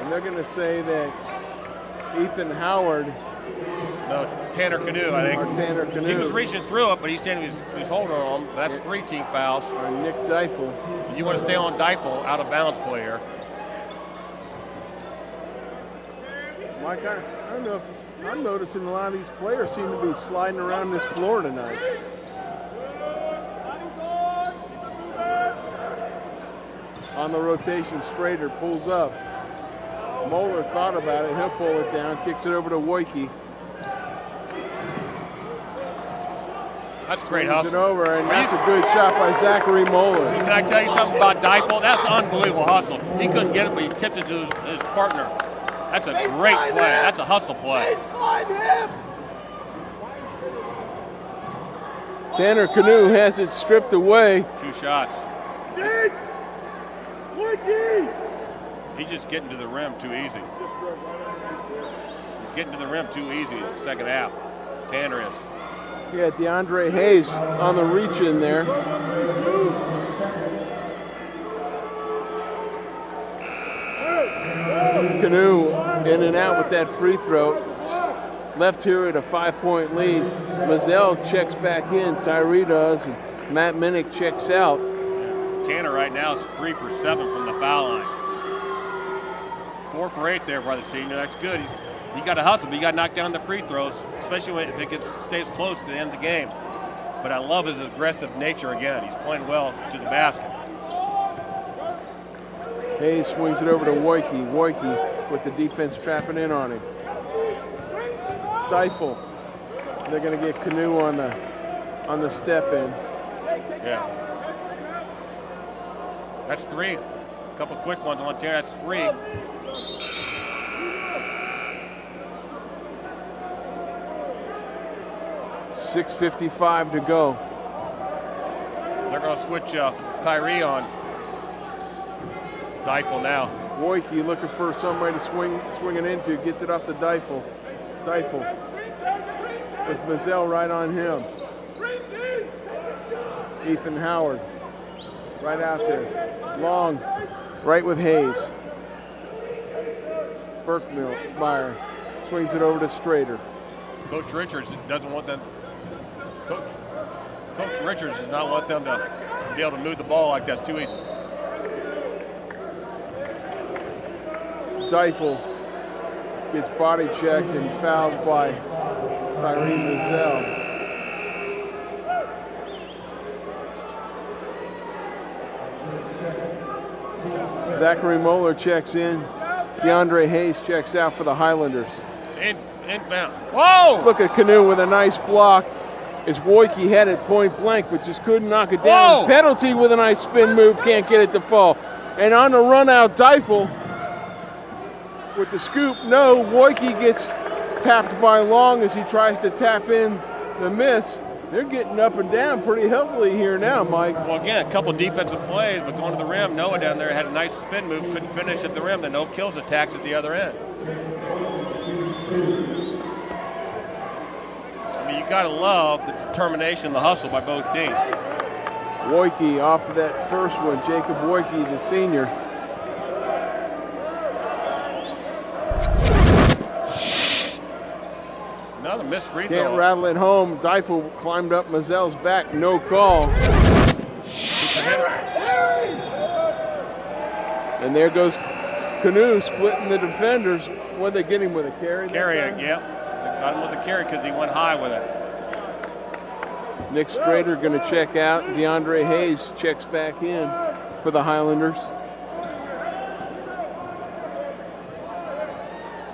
and they're going to say that Ethan Howard. No, Tanner Canoe, I think. Or Tanner Canoe. He was reaching through it, but he's saying he was holding on. That's 3 team fouls. Or Nick Deifel. You want to stay on Deifel, out of bounds player. Mike, I don't know if I'm noticing a lot of these players seem to be sliding around this floor tonight. On the rotation, Strader pulls up. Moeller thought about it. He'll pull it down, kicks it over to Woike. That's great Brings hustle. it over, and that's a good shot by Zachary Moeller. Can I tell you something about Deifel? That's unbelievable hustle. He couldn't get it, but he tipped it to his partner. That's a great play. That's a hustle play. Tanner Canoe has it stripped away. 2 shots. He's just getting to the rim too easy. He's getting to the rim too easy in the second half. Tanner is. Yeah, DeAndre Hayes on the reach in there. Canoe in and out with that free throw. Left here at a 5-point lead. Mazzell checks back in, Tyree does, and Matt Minnick checks out. Tanner right now is 3 for 7 from the foul line. 4 for 8 there by the senior. That's good. He got to hustle, but he got to knock down the free throws, especially if it stays close to the end of the game. But I love his aggressive nature again. He's playing well to the basket. Hayes swings it over to Woike. Woike with the defense trapping in on him. Deifel. They're going to get Canoe on the step in. Yeah. That's 3. A couple quick ones on Tanner. That's 3. $6:55 to go. They're going to switch Tyree on Deifel now. Woike looking for somebody to swing it into. Gets it off the Deifel. Deifel with Mazzell right on him. Ethan Howard right out there. Long right with Hayes. Berkmeyer swings it over to Strader. Coach Richards doesn't want them. Coach Richards does not want them to be able to move the ball like that's too easy. Deifel gets body checked and fouled by Tyree Mazzell. Zachary Moeller checks in. DeAndre Hayes checks out for the Highlanders. Inbound. Whoa! Look at Canoe with a nice block. As Woike had it point blank, but just couldn't knock it down. Whoa! Penalty with a nice spin move, can't get it to fall. And on the run out, Deifel with the scoop. No, Woike gets tapped by Long as he tries to tap in the miss. They're getting up and down pretty heavily here now, Mike. Well, again, a couple defensive plays, but going to the rim, Noah down there had a nice spin move, couldn't finish at the rim. The no kills attacks at the other end. I mean, you got to love the determination, the hustle by both teams. Wojcicki off of that first one. Jacob Wojcicki, the senior. Another missed free throw. Can't rattle it home. Deifel climbed up Mizell's back. No call. And there goes Canoe splitting the defenders. What they get him with a carry? Carry, yeah. They got him with a carry because he went high with it. Nick Strader going to check out. DeAndre Hayes checks back in for the Highlanders.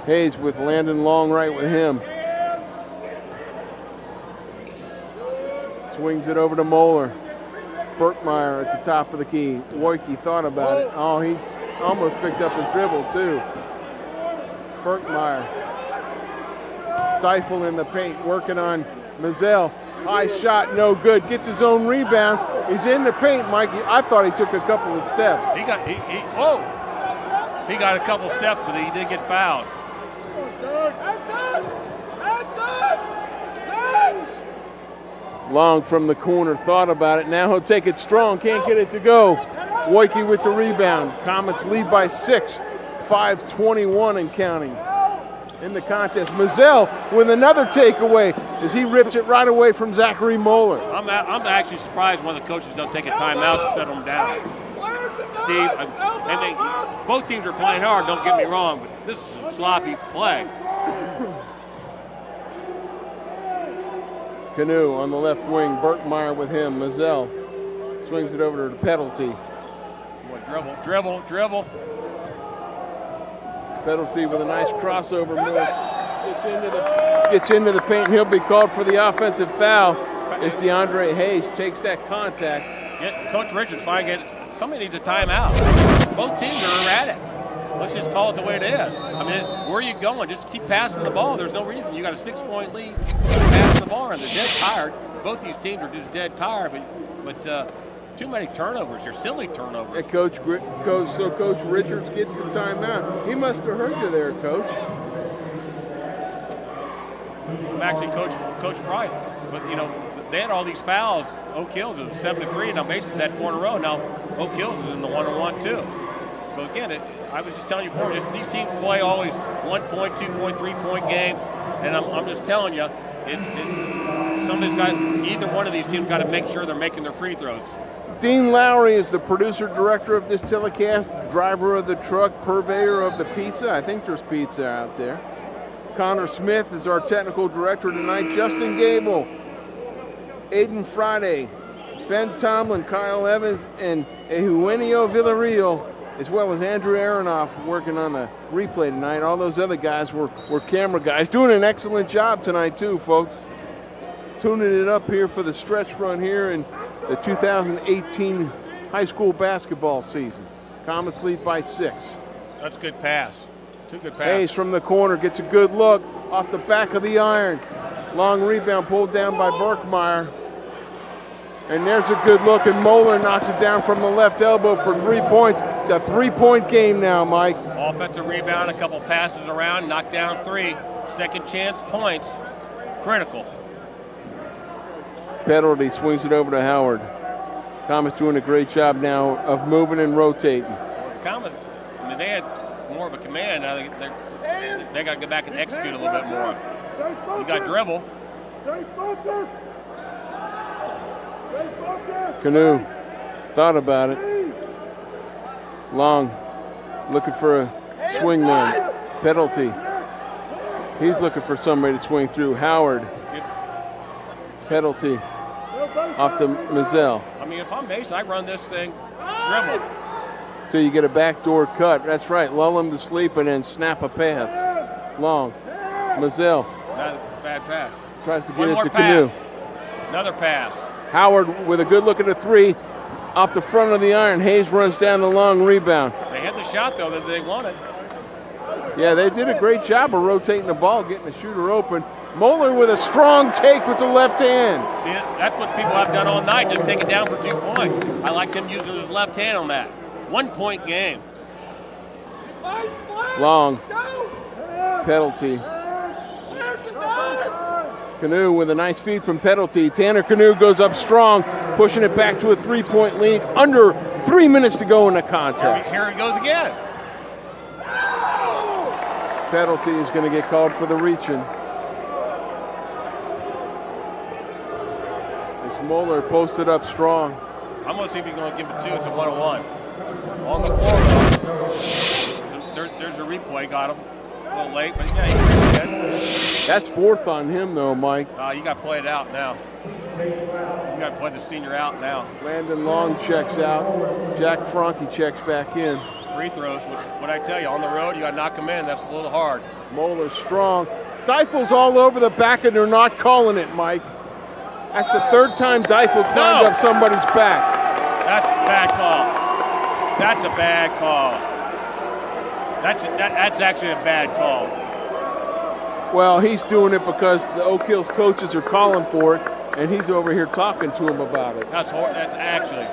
Hayes with Landon Long right with him. Swings it over to Moeller. Burkmeyer at the top of the key. Wojcicki thought about it. Oh, he almost picked up his dribble too. Burkmeyer. Deifel in the paint, working on Mizell. High shot, no good. Gets his own rebound. He's in the paint, Mikey. I thought he took a couple of steps. He got a couple steps, but he did get fouled. Long from the corner, thought about it. Now he'll take it strong, can't get it to go. Wojcicki with the rebound. Comets lead by 6, 5:21 and counting in the contest. Mizell with another takeaway as he rips it right away from Zachary Moeller. I'm actually surprised one of the coaches don't take a timeout to settle him down. Steve, both teams are playing hard, don't get me wrong, but this is some sloppy play. Canoe on the left wing, Burkmeyer with him. Mizell swings it over to Penalty. Dribble. Penalty with a nice crossover move. Gets into the paint, and he'll be called for the offensive foul as DeAndre Hayes takes that contact. Yeah, Coach Richards somebody needs a timeout. Both teams are erratic. Let's just call it the way it is. I mean, where are you going? Just keep passing the ball. There's no reason. You got a 6-point lead. Keep passing the ball, and they're dead tired. Both these teams are just dead tired, but too many turnovers. They're silly turnovers. And Coach Richards gets the timeout. He must have heard you there, Coach. I'm actually Coach Price, but they had all these fouls. Oak Hills is 7-3. Now Mason's had 4 in a row. Now Oak Hills is in the 1-on-1 too. So again, I was just telling you before, these teams play always 1 point, 2 point, 3 point games, and I'm just telling you, either one of these teams got to make sure they're making their free throws. Dean Lowry is the producer director of this telecast, driver of the truck, purveyor of the pizza. I think there's pizza out there. Connor Smith is our technical director tonight. Justin Gable, Aiden Friday, Ben Tomlin, Kyle Evans, and Eugenio Villarreal, as well as Andrew Aronoff working on the replay tonight. All those other guys were camera guys, doing an excellent job tonight too, folks. Tuning it up here for the stretch run here in the 2018 high school basketball season. Comets lead by 6. That's a good pass. 2 good passes. Hayes from the corner gets a good look off the back of the iron. Long rebound pulled down by Burkmeyer. And there's a good look, and Moeller knocks it down from the left elbow for 3 points. It's a 3-point game now, Mike. Offensive rebound, a couple passes around, knocked down 3. Second chance points, critical. Penalty swings it over to Howard. Comets doing a great job now of moving and rotating. Comets, they had more of a command. Now they got to get back and execute a little bit more. You got dribble. Canoe thought about it. Long looking for a swing man. Penalty. He's looking for somebody to swing through. Howard. Penalty off to Mizell. I mean, if I'm Mason, I run this thing dribble. So you get a backdoor cut. That's right. Lull him to sleep and then snap a pass. Long. Mizell. Not a bad pass. Tries to get One it more to pass. Canoe. Another pass. Howard with a good look at a 3 off the front of the iron. Hayes runs down the long rebound. They had the shot, though, that they wanted. Yeah, they did a great job of rotating the ball, getting the shooter open. Moeller with a strong take with the left hand. See, that's what people have done all night, just take it down for 2 points. I like him using his left hand on that. 1 point game. Long. Penalty. Canoe with a nice feed from penalty. Tanner Canoe goes up strong, pushing it back to a 3-point lead. Under 3 minutes to go in the contest. Here it goes again. Penalty is going to get called for the reaching. This Moeller posted up strong. I'm going to see if he's going to give it 2. It's a 1-on-1. On the floor, there's a replay. Got him. A little late, but yeah, he's good. That's 4th on him, though, Mike. You got to play it out now. You got to play the senior out now. Landon Long checks out. Jack Franke checks back in. Free throws, which, what I tell you, on the road, you got to knock them in. That's a little hard. Moeller strong. Deifel's all over the back, and they're not calling it, Mike. That's the 3rd time Deifel climbed up somebody's back. That's a bad call. That's a bad call. That's actually a bad call. Well, he's doing it because the Oak Hills coaches are calling for it, and he's over here talking to him about it. That's actually.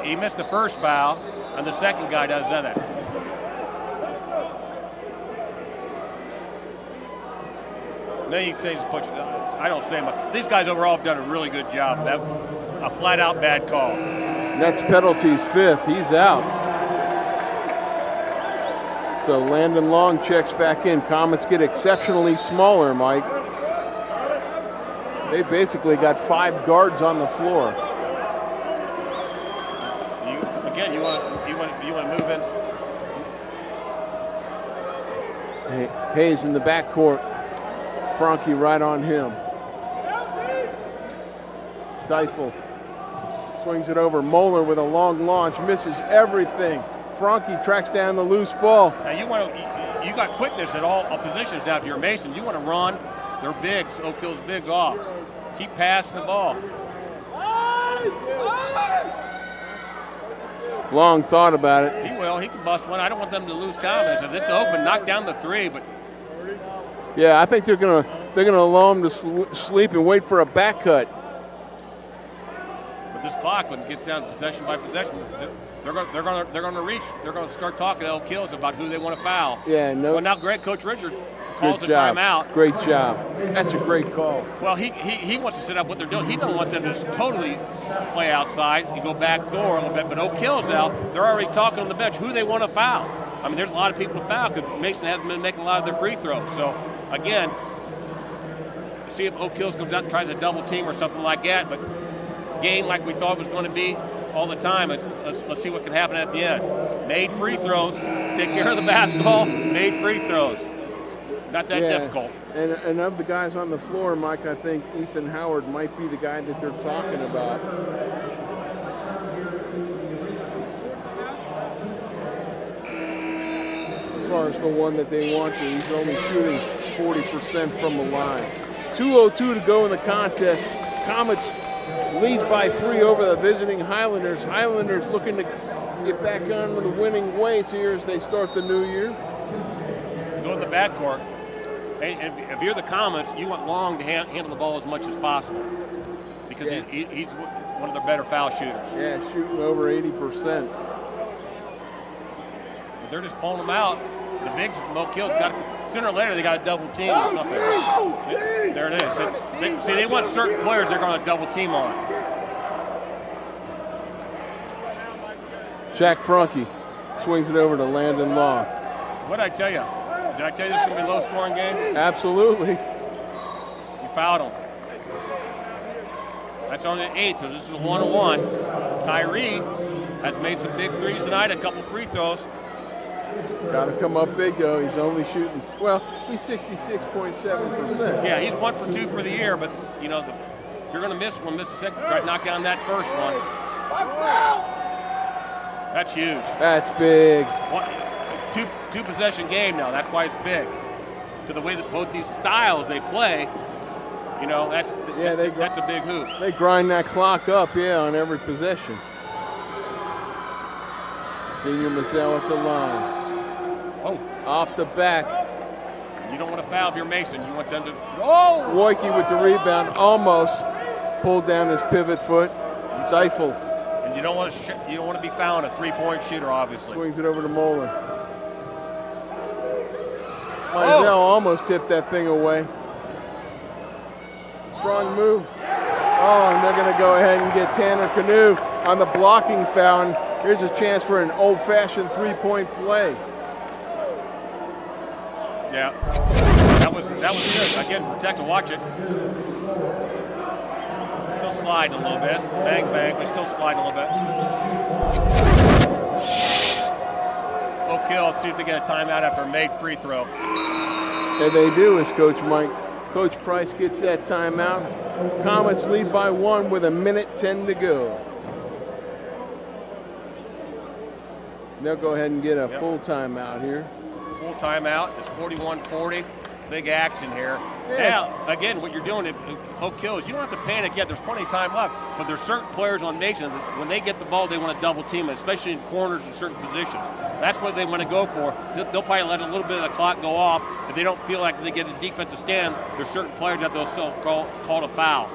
He missed the first foul, and the second guy does that. Then you say, I don't say much. These guys overall have done a really good job. That's a flat-out bad call. That's penalty's 5th. He's out. So Landon Long checks back in. Comets get exceptionally smaller, Mike. They basically got 5 guards on the floor. You want to move in. Hayes in the backcourt. Franke right on him. Deifel swings it over. Moeller with a long launch, misses everything. Franke tracks down the loose ball. Now you got quickness at all positions now. If you're Mason, you want to run their bigs, Oak Hill's bigs off. Keep passing the ball. Long thought about it. He will. He can bust one. I don't want them to lose confidence. If it's open, knock down the 3. But yeah, I think they're gonna allow him to sleep and wait for a back cut. But this clock, when it gets down to possession by possession, they're going to reach. They're going to start talking to Oak Hills about who they want to foul. Yeah, no. Well, now Coach Richard calls Good a job. timeout. Great job. That's a great call. Well, he wants to set up what they're doing. He doesn't want them to just totally play outside. You go back door a little bit, but Oak Hills out. They're already talking on the bench who they want to foul. I mean, there's a lot of people to foul because Mason hasn't been making a lot of their free throws. So again, see if Oak Hills comes out and tries a double team or something like that. But game like we thought it was going to be all the time. Let's see what can happen at the end. Made free throws. Take care of the basketball. Made free throws. Not that difficult. And of the guys on the floor, Mike, I think Ethan Howard might be the guy that they're talking about. As far as the one that they want to, he's only shooting 40% from the line. 2:02 to go in the contest. Comets lead by 3 over the visiting Highlanders. Highlanders looking to get back on the winning ways here as they start the new year. Go in the backcourt. And if you're the Comets, you want Long to handle the ball as much as possible because he's one of their better foul shooters. Yeah, shooting over 80%. But they're just pulling them out. The bigs from Oak Hills sooner or later they got a double team or something. There it is. So they want certain players they're going to double team on. Jack Franke swings it over to Landon Long. What did I tell you? Did I tell you this is going to be a low-scoring game? Absolutely. You fouled him. That's on the 8th, so this is a 1-on-1. Tyree has made some big threes tonight, a couple free throws. Got to come up big, though. He's only shooting, he's 66.7%. Yeah, he's 1 for 2 for the year, but, if you're going to miss one, miss a second, try to knock down that first one. That's huge. That's big. Two possession game now. That's why it's big. To the way that both these styles they play, that's a big hoop. They grind that clock up, on every possession. Senior Mazzell at the line. Oh. Off the back. You don't want to foul if you're Mason. You want them to. Oh! Woike with the rebound, almost pulled down his pivot foot. Seifel And you don't want to be fouling a three-point shooter, obviously. swings it over to Moeller. Mizell almost tipped that thing away. Strong move. Oh, and they're going to go ahead and get Tanner Canoe on the blocking foul. And here's a chance for an old-fashioned three-point play. Yeah, that was good. Again, protect and watch it. Still sliding a little bit. Bang, bang, but still sliding a little bit. Oak Hill, let's see if they get a timeout after a made free throw. And they do, as Coach Mike. Coach Price gets that timeout. Comets lead by 1 with 1:10 to go. They'll go ahead and get a full timeout here. Full timeout. It's 41-40. Big action here. Yeah. Now, again, what you're doing at Oak Hill is you don't have to panic yet. There's plenty of time left. But there's certain players on Mason that when they get the ball, they want to double team it, especially in corners in certain positions. That's what they want to go for. They'll probably let a little bit of the clock go off. If they don't feel like they get a defensive stand, there's certain players that they'll still call a foul.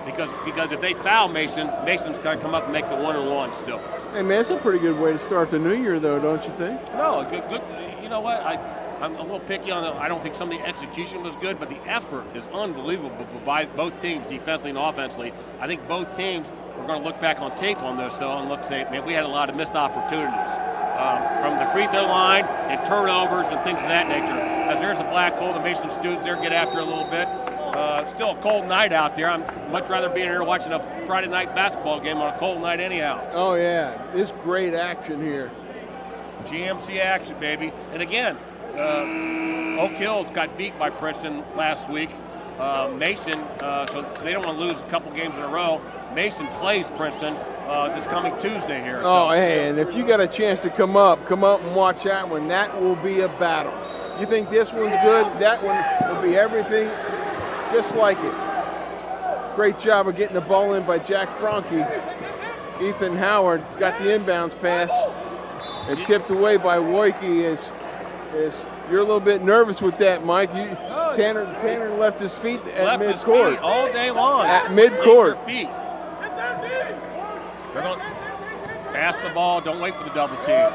Because if they foul Mason, Mason's going to come up and make the 1-on-1 still. Hey, man, that's a pretty good way to start the new year, though, don't you think? No, good. You know what? I'm a little picky on it. I don't think some of the execution was good, but the effort is unbelievable by both teams, defensively and offensively. I think both teams, we're going to look back on tape on this, though, and look and say, man, we had a lot of missed opportunities. From the free throw line and turnovers and things of that nature. As there's a black hole, the Mason students there get after a little bit. It's still a cold night out there. I'm much rather being here watching a Friday night basketball game on a cold night anyhow. Oh, yeah. It's great action here. GMC action, baby. And again, Oak Hills got beat by Princeton last week. Mason, so they don't want to lose a couple games in a row. Mason plays Princeton this coming Tuesday here. Oh, hey, and if you got a chance to come up and watch that one. That will be a battle. You think this one's good? That one will be everything just like it. Great job of getting the ball in by Jack Franke. Ethan Howard got the inbounds pass and tipped away by Woike. Is you're a little bit nervous with that, Mike. Tanner left his feet at midcourt. All day long. At midcourt. Feet. They're going to pass the ball. Don't wait for the double team.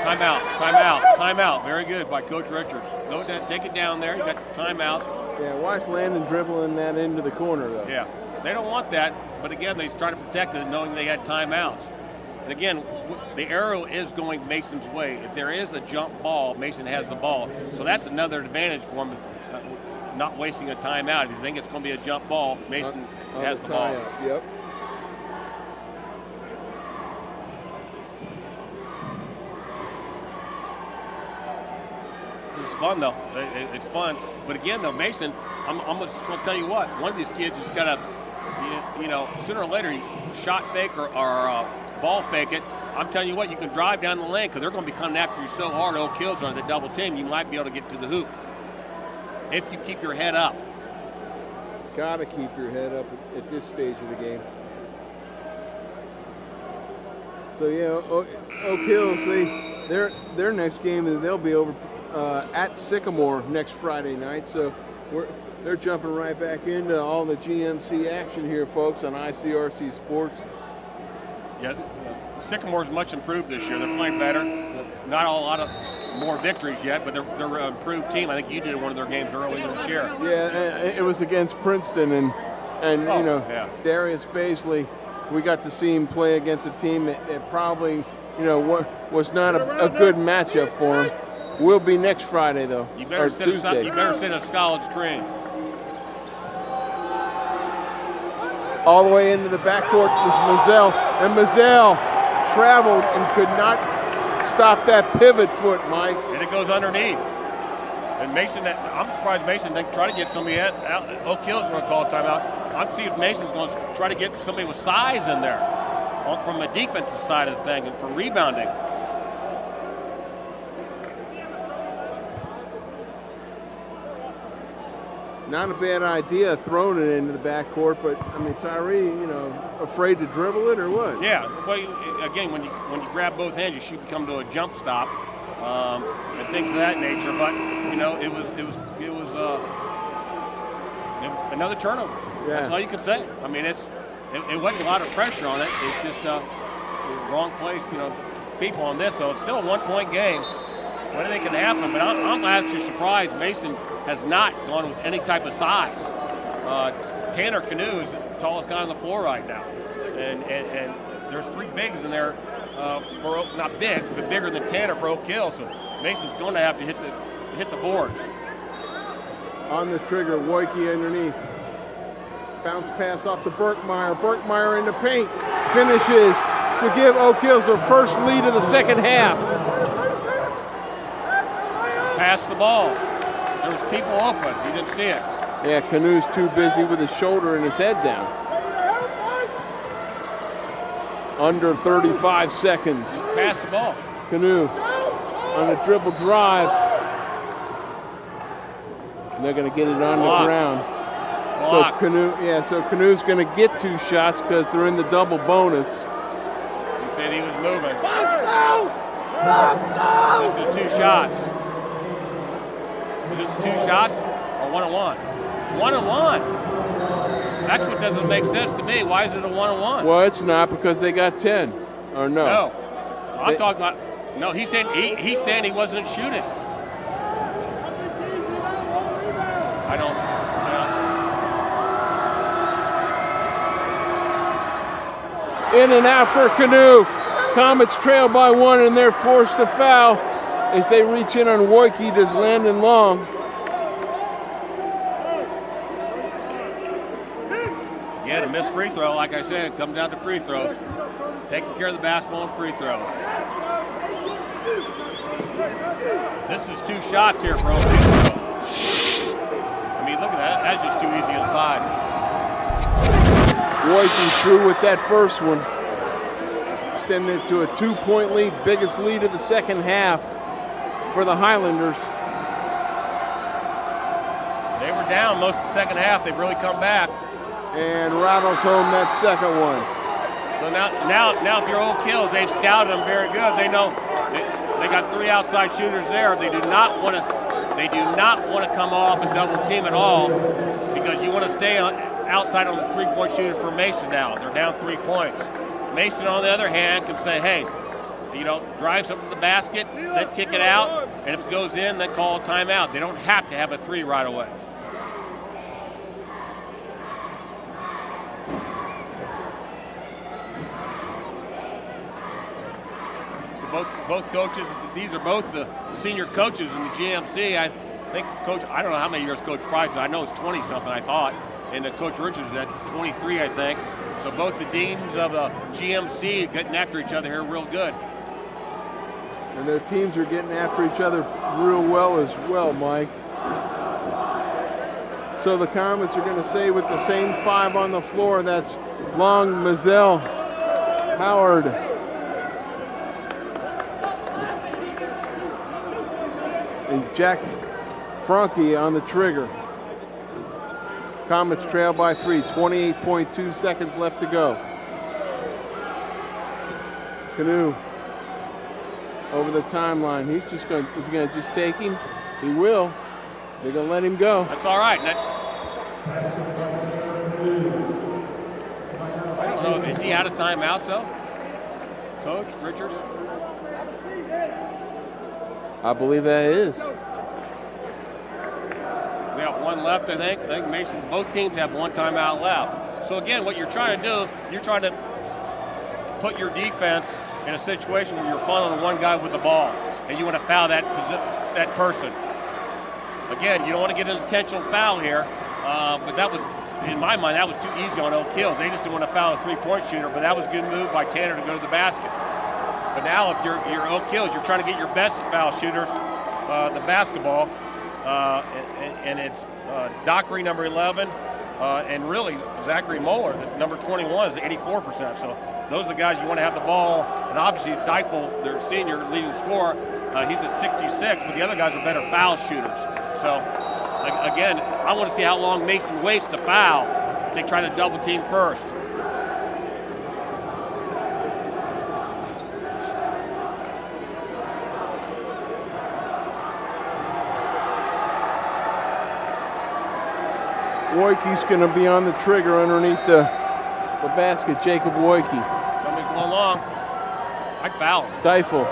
Timeout. Very good by Coach Richards. Go down, take it down there. You got timeout. Yeah, watch Landon dribbling that into the corner, though. Yeah, they don't want that. But again, they try to protect it knowing they had timeouts. And again, the arrow is going Mason's way. If there is a jump ball, Mason has the ball. So that's another advantage for him, not wasting a timeout. If you think it's going to be a jump ball, Mason has the ball. Yep. This is fun, though. It's fun. But again, though, Mason, I'm just going to tell you what. One of these kids has got to, sooner or later, shot fake or ball fake it. I'm telling you what, you can drive down the lane because they're going to be coming after you so hard. Oak Hills on the double team, you might be able to get to the hoop if you keep your head up. Got to keep your head up at this stage of the game. So yeah, Oak Hills, their next game, they'll be over at Sycamore next Friday night. So they're jumping right back into all the GMC action here, folks, on ICRC Sports. Yeah, Sycamore's much improved this year. They're playing better. Not a lot of more victories yet, but they're an improved team. I think you did one of their games earlier this year. Yeah, it was against Princeton, and Darius Baisley. We got to see him play against a team that probably was not a good matchup for him. Will be next Friday though. You better sit a solid screen. All the way into the backcourt is Mazzell, and Mazzell traveled and could not stop that pivot foot, Mike. And it goes underneath. And Mason, I'm surprised Mason didn't try to get somebody out. Oak Hill's going to call a timeout. I'm seeing if Mason's going to try to get somebody with size in there from the defensive side of the thing and for rebounding. Not a bad idea throwing it into the backcourt, but I mean Tyree, afraid to dribble it or what? Yeah. Well, again, when you grab both hands, you should come to a jump stop. and things of that nature. But you know, it was another turnover. Yeah. That's all you can say. I mean, it wasn't a lot of pressure on it. It's just the wrong place, you know, people on this. So it's still a 1-point game. Anything can happen, but I'm actually surprised Mason has not gone with any type of size. Tanner Canoe is the tallest guy on the floor right now, and there's 3 bigs in there, not big, but bigger than Tanner for Oak Hill. So Mason's going to have to hit the boards. On the trigger, Woike underneath. Bounce pass off to Burkmeyer. Burkmeyer in the paint. Finishes to give Oak Hills their first lead of the second half. Pass the ball. There was people open. You didn't see it. Yeah, Canoe's too busy with his shoulder and his head down. Under 35 seconds. Pass the ball. Canoe on a dribble drive. And they're going to get it on the ground. Block. So Canoe's going to get 2 shots because they're in the double bonus. He said he was moving. Those are 2 shots. Was this 2 shots or 1-on-1? 1-on-1. That's what doesn't make sense to me. Why is it a 1-on-1? Well, it's not because they got 10. Or no? No. I'm talking about. No, he's saying he wasn't shooting. I don't. In and out for Canoe. Comets trail by 1 and they're forced to foul as they reach in on Woike. Does Landon Long. Again, a missed free throw, like I said, it comes down to free throws. Taking care of the basketball and free throws. This is 2 shots here for Oak Hill. I mean, look at that. That's just too easy inside. Woike through with that first one. Extending it to a 2-point lead, biggest lead of the second half for the Highlanders. They were down most of the second half. They've really come back. And rattles home that second one. So now if you're Oak Hills, they've scouted them very good. They know they got 3 outside shooters there. They do not want to come off and double team at all because you want to stay outside on the 3-point shooters for Mason now. They're down 3 points. Mason, on the other hand, can say, hey, you know, drive something to the basket, then kick it out, and if it goes in, then call a timeout. They don't have to have a 3 right away. Both coaches, these are both the senior coaches in the GMC. I think I don't know how many years Coach Price is. I know it's 20-something, I thought. And Coach Richards is at 23, I think. So both the deans of the GMC getting after each other here real good. And their teams are getting after each other real well as well, Mike. So the Comets are going to say with the same 5 on the floor, that's Long, Mazzell, Howard, and Jack Franke on the trigger. Comets trail by 3, 28.2 seconds left to go. Canoe over the timeline. Is he going to just take him? He will. They're going to let him go. That's all right. I don't know. Is he out of timeouts, though? Coach Richards? I believe that is. We got 1 left, I think. I think Mason, both teams have 1 timeout left. So again, what you're trying to do, you're trying to put your defense in a situation where you're funneling 1 guy with the ball, and you want to foul that person. Again, you don't want to get an intentional foul here, but that was, in my mind, that was too easy on Oak Hills. They just didn't want to foul a 3-point shooter, but that was a good move by Tanner to go to the basket. But now, if you're Oak Hills, you're trying to get your best foul shooters the basketball, and it's Dockery, number 11, and really Zachary Moeller, number 21, is 84%. So those are the guys you want to have the ball. And obviously, Deichel, their senior leading scorer, he's at 66, but the other guys are better foul shooters. So again, I want to see how long Mason waits to foul. They try to double team first. Woike's going to be on the trigger underneath the basket. Jacob Woike. Somebody's going long. I'd foul him. Deifel.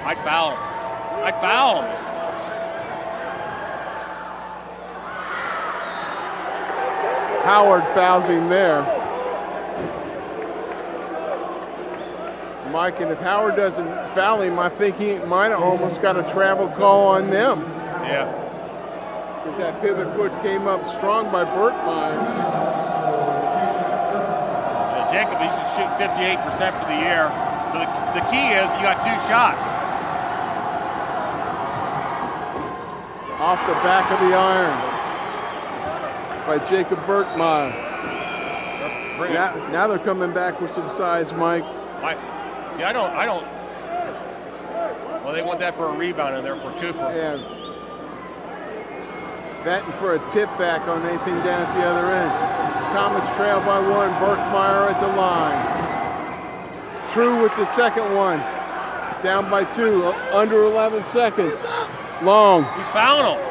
I'd foul him. I'd foul him. Howard fouls him there. Mike, and if Howard doesn't foul him, I think he might have almost got a travel call on them. Yeah. Because that pivot foot came up strong by Berkmeyer. Jacob, he should shoot 58% for the year. But the key is you got 2 shots. Off the back of the iron by Jacob Berkmeyer. Now they're coming back with some size, Mike. See, I don't. Well, they want that for a rebound in there for Cooper. Yeah. That and for a tip back on anything down at the other end. Comets trail by 1. Berkmeyer at the line. True with the second one. Down by 2. Under 11 seconds. Long. He's fouling him.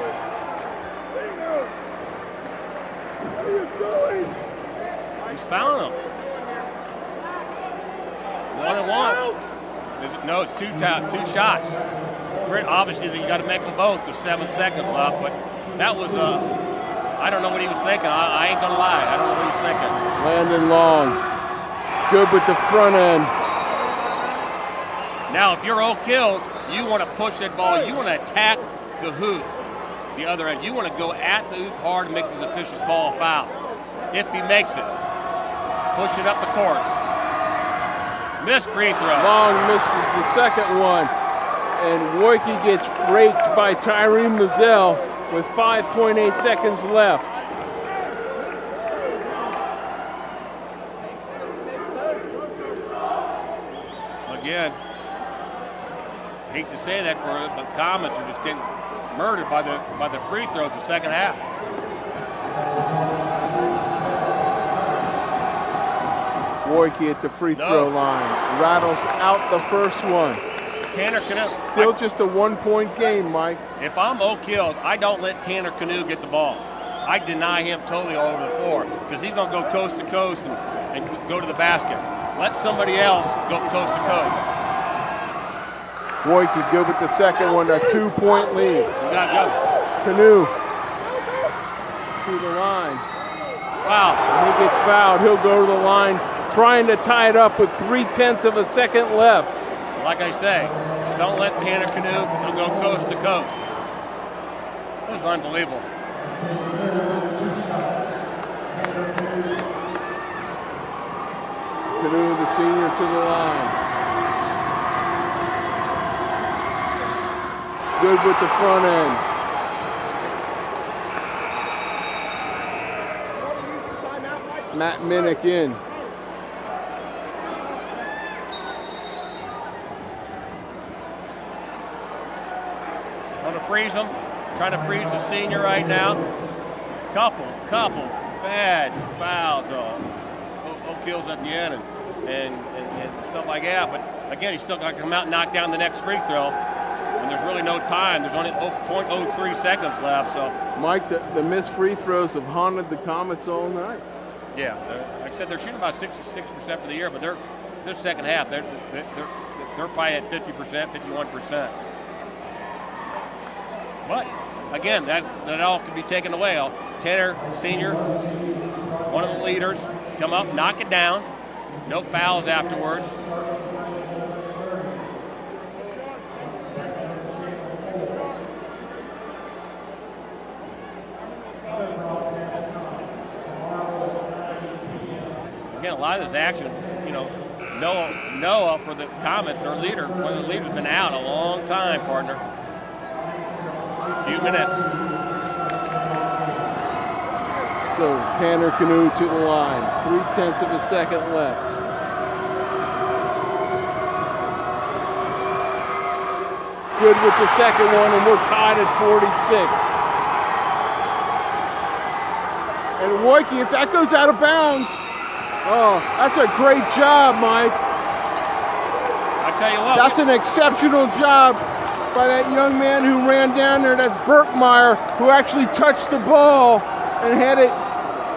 He's fouling him. 1-1. No, it's 2 shots. Obviously, you got to make them both. There's 7 seconds left, but that was I don't know what he was thinking. I ain't gonna lie. I don't know what he was thinking. Landon Long. Good with the front end. Now, if you're Oak Hills, you want to push that ball. You want to attack the hoop, the other end. You want to go at the hoop hard and make these officials call a foul. If he makes it, push it up the court. Missed free throw. Long misses the second one. And Woike gets raked by Tyree Mazzell with 5.8 seconds left. Again, hate to say that for the Comets are just getting murdered by the free throws the second half. Woike at the free throw line. Rattles out the first one. Tanner Canoe. Still just a 1-point game, Mike. If I'm Oak Hills, I don't let Tanner Canoe get the ball. I deny him totally all over the floor because he's going to go coast to coast and go to the basket. Let somebody else go coast to coast. Woike good with the second one, a 2-point lead. You got to go. Canoe to the line. Wow. When he gets fouled, he'll go to the line trying to tie it up with 0.3 seconds left. Like I say, don't let Tanner Canoe go coast to coast. This is unbelievable. Canoe, the senior, to the line. Good with the front end. Matt Minnick in. Freeze him, trying to freeze the senior right now. Couple bad fouls. Oak Hills at the end and stuff like that. But again, he's still got to come out and knock down the next free throw. And there's really no time. There's only 0.03 seconds left. So, Mike, the missed free throws have haunted the Comets all night. Yeah, like I said, they're shooting about 66% for the year, but their second half, they're probably at 50%, 51%. But again, that all can be taken away. Tanner, senior, one of the leaders, come up, knock it down. No fouls afterwards. Again, a lot of this action, Noah for the Comets, their leader, one of the leaders, been out a long time, partner. Few minutes. So Tanner Canoe to the line. 0.3 seconds left. Good with the second one, and we're tied at 46. And Woike, if that goes out of bounds, that's a great job, Mike. I tell you what. That's an exceptional job by that young man who ran down there. That's Berkmeyer, who actually touched the ball and had it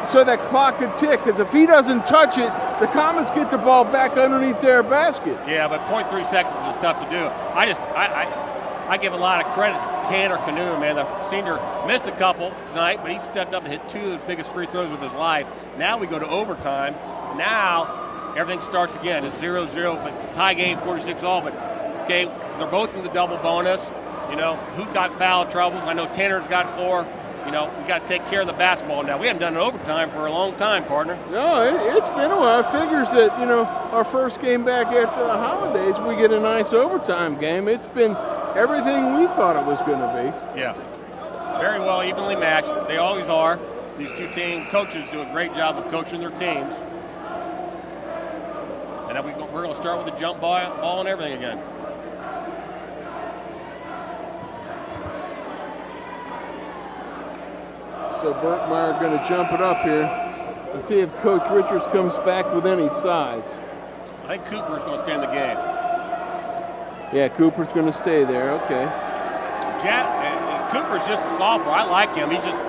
so that clock could tick. Because if he doesn't touch it, the Comets get the ball back underneath their basket. Yeah, but 0.3 seconds is tough to do. I give a lot of credit to Tanner Canoe, man. The senior missed a couple tonight, but he stepped up and hit 2 of the biggest free throws of his life. Now we go to overtime. Now everything starts again. It's 0-0, but it's a tie game, 46 all. But okay, they're both in the double bonus. You know, who got foul troubles? I know Tanner's got 4. You know, we got to take care of the basketball now. We haven't done an overtime for a long time, partner. No, it's been a while. It figures that, you know, our first game back after the holidays, we get a nice overtime game. It's been everything we thought it was going to be. Yeah, very well evenly matched. They always are. These two team coaches do a great job of coaching their teams. And then we're going to start with the jump ball and everything again. So Burkmeyer going to jump it up here. Let's see if Coach Richards comes back with any size. I think Cooper's going to stay in the game. Yeah, Cooper's going to stay there. Okay. Cooper's just a sophomore. I like him. He's just,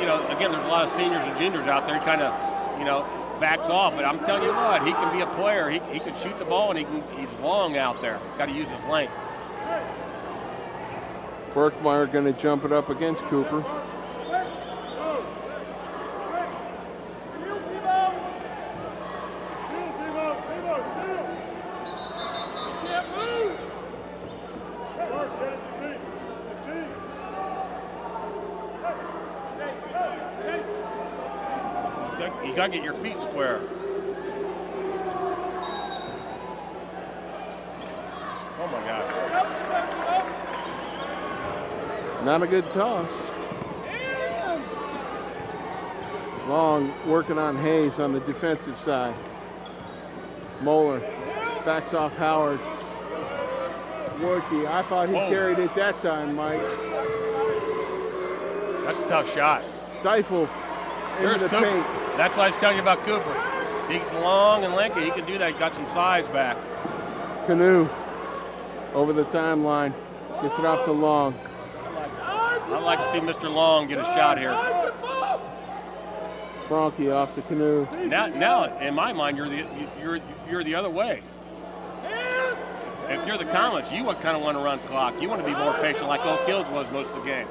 you know, again, there's a lot of seniors and juniors out there. He kind of, you know, backs off. But I'm telling you what, he can be a player. He can shoot the ball, and he's long out there. Got to use his length. Burkmeyer going to jump it up against Cooper. You got to get your feet square. Oh my God. Not a good toss. Long working on Hayes on the defensive side. Moeller backs off Howard. Worky, I thought he carried it that time, Mike. That's a tough shot. Stifle into the paint. That's what I was telling you about Cooper. He's long and lanky. He can do that. He got some size back. Canoe over the timeline. Gets it off to Long. I'd like to see Mr. Long get a shot here. Frankie off to Canoe. Now, in my mind, you're the other way. If you're the Comets, you would kind of want to run clock. You want to be more patient, like Oak Hills was most of the game.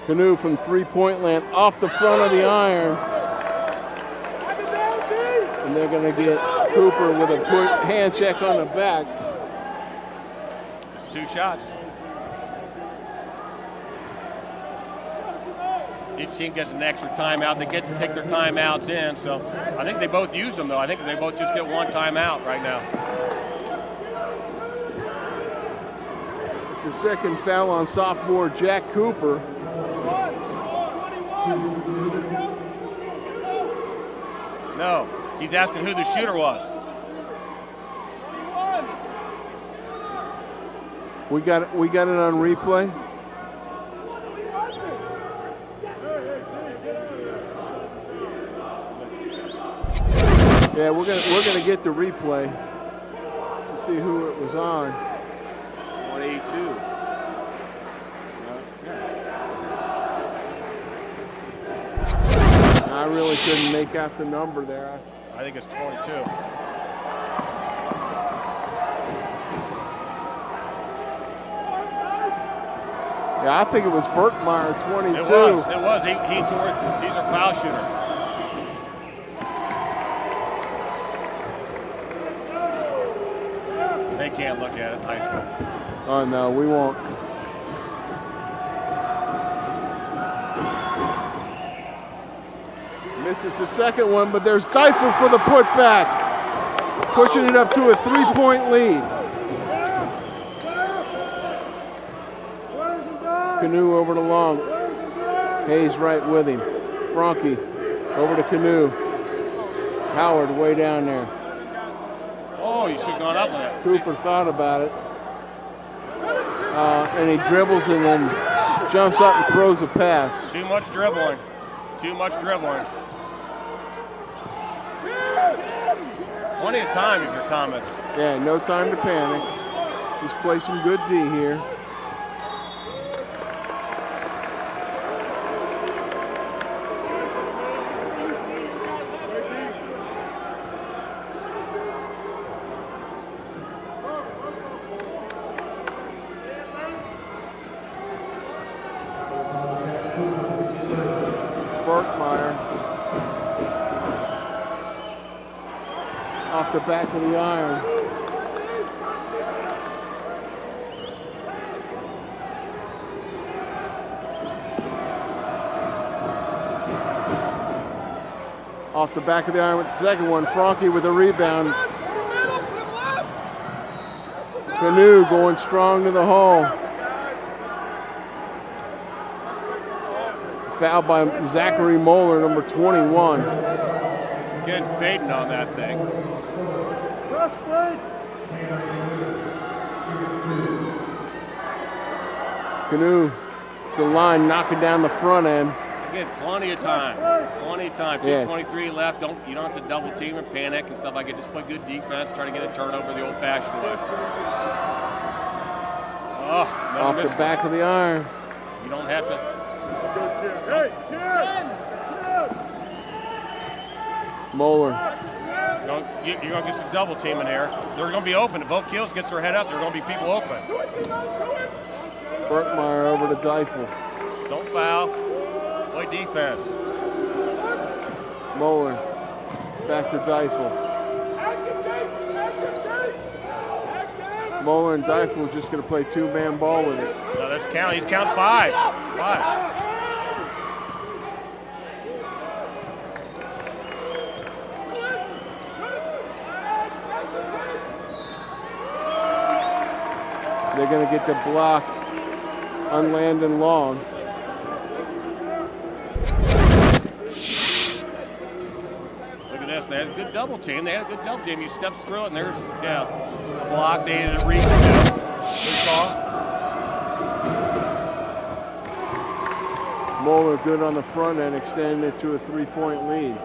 Canoe from three-point land off the front of the iron. And they're going to get Cooper with a hand check on the back. It's 2 shots. Each team gets an extra timeout. They get to take their timeouts in. So I think they both use them, though. I think they both just get 1 timeout right now. It's a second foul on sophomore Jack Cooper. No, he's asking who the shooter was. We got it on replay. Yeah, we're gonna get the replay to see who it was on. 182. I really couldn't make out the number there. I think it's 22. Yeah, I think it was Burkmeyer, 22. It was. He's our foul shooter. They can't look at it, high school. Oh, no, we won't. Misses the second one, but there's Deifel for the putback. Pushing it up to a 3-point lead. Canoe over to Long. Hayes right with him. Frankie over to Canoe. Howard way down there. Oh, you should have gone up with it. Cooper thought about it. And he dribbles and then jumps up and throws a pass. Too much dribbling. Too much dribbling. Plenty of time if you're Comets. Yeah, no time to panic. Just play some good D here. Off the back of the iron. Off the back of the iron with the second one. Frankie with a rebound. Canoe going strong to the hole. Foul by Zachary Moeller, number 21. Getting fading on that thing. Canoe, the line knocking down the front end. Again, plenty of time. Plenty of time. Yeah. 2:23 left. You don't have to double team and panic and stuff like that. Just play good defense. Try to get a turnover the old-fashioned way. Oh, Off the back of the iron. You don't have to. Hey, cheers! Moeller. You're going to get some double team in here. They're going to be open. If Oak Hills gets their head up, there are going to be people open. Burkmeyer over to Deifel. Don't foul. Play defense. Moeller. Back to Deifel. Moeller and Deifel just going to play two-man ball with it. No, that's count. He's count 5. 5. They're going to get the block on Landon Long. Look at this. They had a good double team. He steps through it, and there's, a block. They needed a reach. Good call. Moeller good on the front end, extending it to a three-point lead.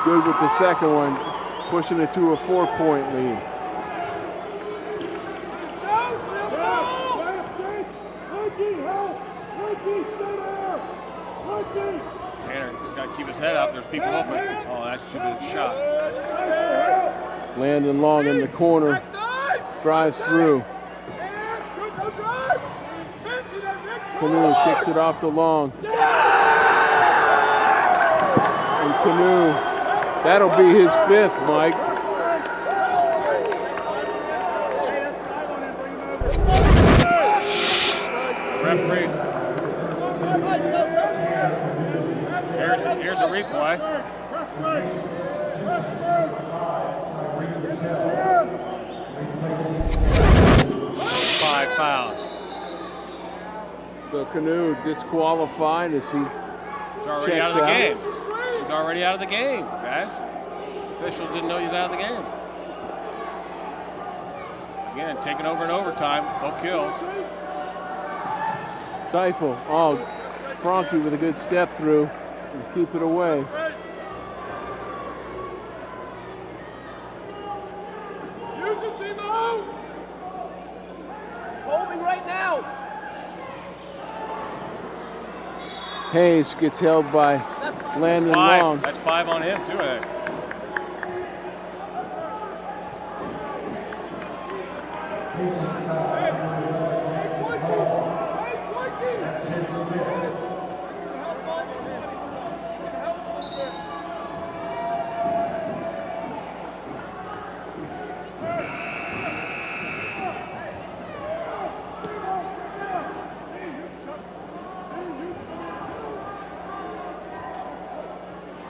Good with the second one, pushing it to a 4-point lead. Tanner got to keep his head up. There's people open. Oh, that should have been a shot. Landon Long in the corner, drives through. Canoe kicks it off to Long. And Canoe, that'll be his 5th, Mike. Referee. Here's a replay. 5 fouls. So Canoe disqualified as he He's already checks out of the game. He's already out of the game, guys. Officials didn't know he was out of the game. Again, taking over in overtime. Oak Hills. Deifel. Oh, Frankie with a good step through and keep it away. Holding right now. Hayes gets held by Landon Long. That's 5 on him, too, I think.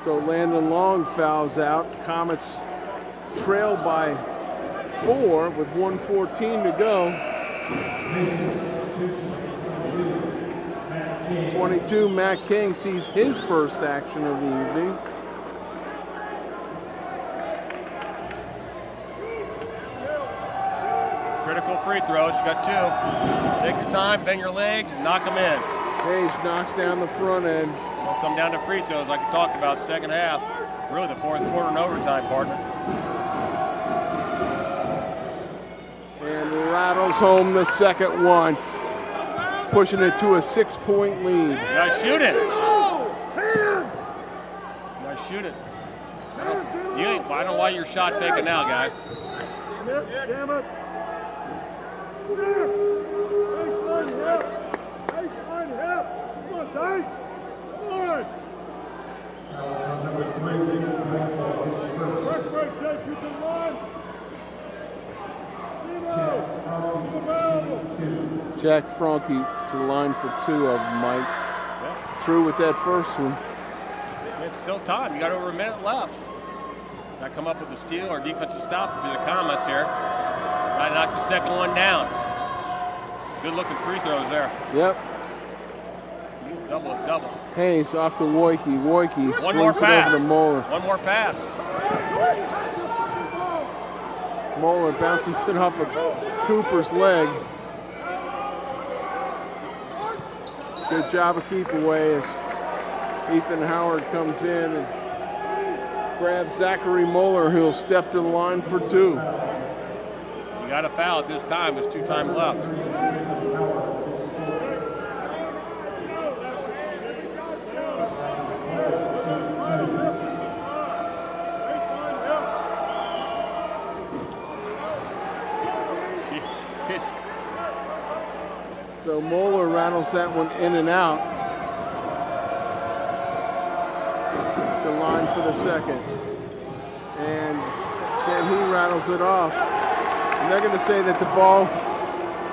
So Landon Long fouls out. Comets trail by 4 with 1:14 to go. 22, Matt King sees his first action of the evening. Critical free throws. You got 2. Take your time, bend your legs, and knock them in. Hayes knocks down the front end. It'll come down to free throws like we talked about second half. Really the fourth quarter and overtime, partner. And rattles home the second one, pushing it to a 6-point lead. You gotta shoot it. You gotta shoot it. I don't know why you're shot faking now, guys. Damn it. Jack Franke to the line for 2 of them, Mike. Yeah. True with that first one. It's still time. You got over a minute left. Got to come up with a steal or defensive stop would be the comments here. Might knock the second one down. Good looking free throws there. Yep. Double. Hayes off to Woike. Woike One more swings it pass. over to Moeller. One more pass. Moeller bounces it off of Cooper's leg. Good job of keep away as Ethan Howard comes in and grabs Zachary Moeller, who'll step to the line for 2. You got a foul at this time. There's 2 times left. So Moeller rattles that one in and out. The line for the second. And then he rattles it off. I'm not going to say that the ball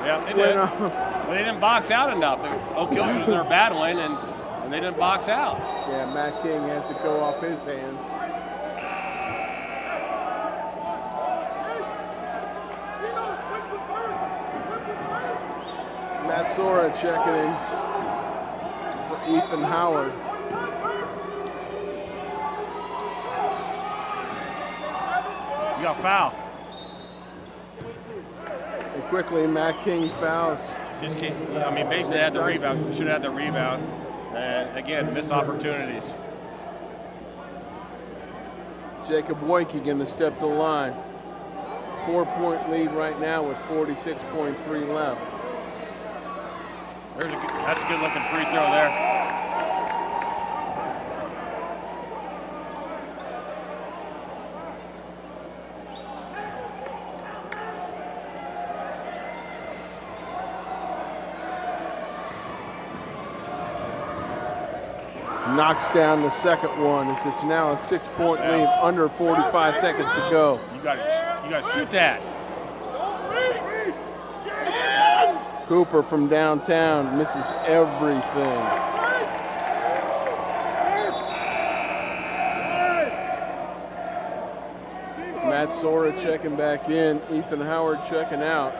They went did. off. Well, they didn't box out enough. Oak Hill was in there battling, and they didn't box out. Yeah, Matt King has to go off his hands. Matt Sora checking in for Ethan Howard. You got a foul. And quickly, Matt King fouls. Just keep, basically had the rebound. Should have had the rebound. And again, missed opportunities. Jacob Woike going to step to the line. 4-point lead right now with 46.3 left. That's a good looking free throw there. Knocks down the second one as it's now a 6-point lead, under 45 seconds to go. You gotta shoot that. Cooper from downtown misses everything. Matt Sora checking back in, Ethan Howard checking out.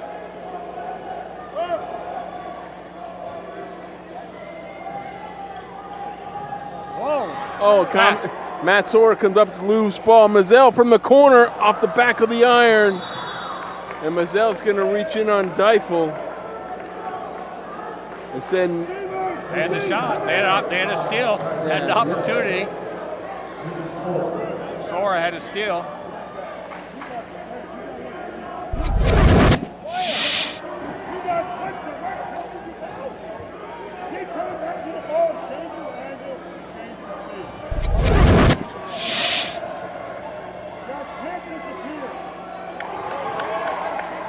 Oh, Matt Sora comes up to loose ball. Mazzell from the corner off the back of the iron. And Mazzell's going to reach in on Deifel. And send. They had the shot. They had a steal. Had an opportunity. Sora had a steal.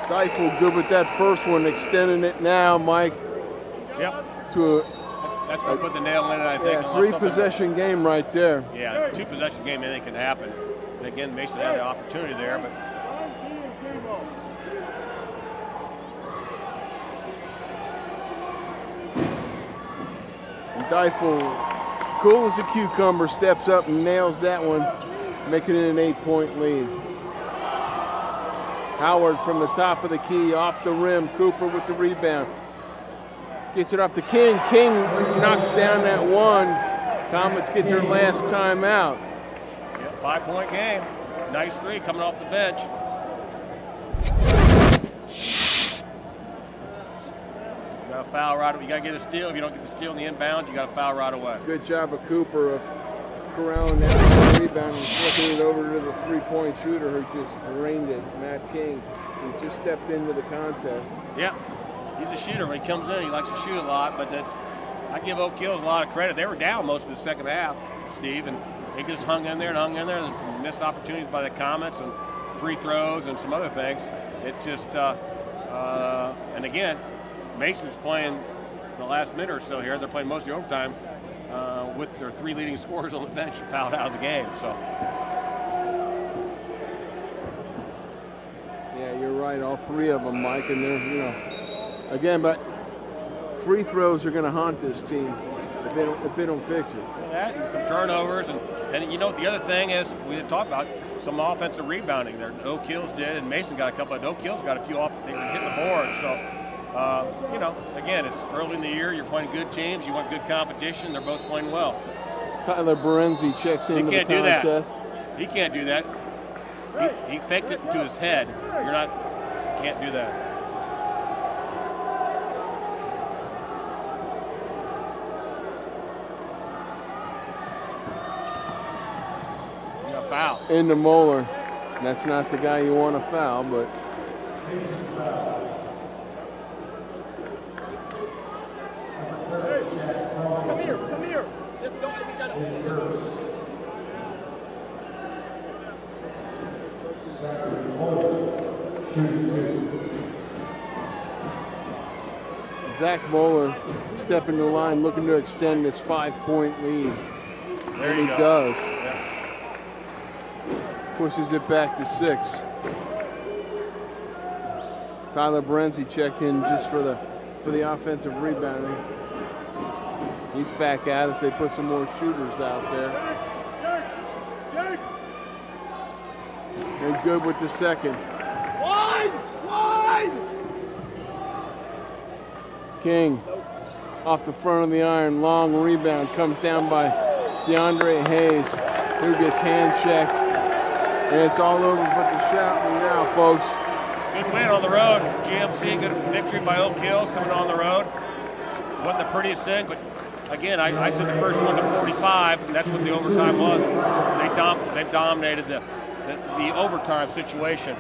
Deifel good with that first one, extending it now, Mike. Yep. To That's going to put the nail in it, I think. yeah, 3-possession game right there. Yeah, 2-possession game, anything can happen. And again, Mason had the opportunity there, but And Deifel, cool as a cucumber, steps up and nails that one, making it an 8-point lead. Howard from the top of the key, off the rim. Cooper with the rebound. Gets it off to King. King knocks down that one. Comets get their last timeout. yeah, 5-point game. Nice 3 coming off the bench. You got to foul right away. You got to get a steal. If you don't get the steal in the inbound, you got to foul right away. Good job of Cooper of corralling that rebound and flipping it over to the 3-point shooter who just drained it, Matt King, who just stepped into the contest. Yeah, he's a shooter. When he comes in, he likes to shoot a lot, but I give Oak Hill a lot of credit. They were down most of the second half, Steve, and they just hung in there and some missed opportunities by the Comets and free throws and some other things. It just, and again, Mason's playing the last minute or so here. They're playing most of the overtime. With their 3 leading scorers on the bench fouled out of the game. So yeah, you're right, all 3 of them, Mike, and they're, again, but free throws are going to haunt this team if they don't fix it. That and some turnovers, and you know the other thing is we didn't talk about some offensive rebounding. There, no kills did, and Mason got a couple of no kills, got a few off. They were hitting the board, so you know, again, it's early in the year. You're playing good teams. You want good competition. They're both playing well. Tyler Berenzi checks into the contest. He can't do that. He faked it into his head. Can't do that. Foul. Into Moeller. That's not the guy you want to foul, but Come here. Just don't let each other. Zach Moeller stepping the line, looking to extend this 5-point lead. There and you he go. does. Yeah. Pushes it back to 6. Tyler Berenzi checked in just for the offensive rebounding. He's back at us. They put some more shooters out there. And good with the second. Wide! King off the front of the iron. Long rebound comes down by DeAndre Hayes, who gets hand checked. And it's all over but the shouting now, folks. Good win on the road. GMC, good victory by Oak Hills coming on the road. Wasn't the prettiest thing, but again, I said the first one to 45, and that's what the overtime was. They dominated the overtime situation.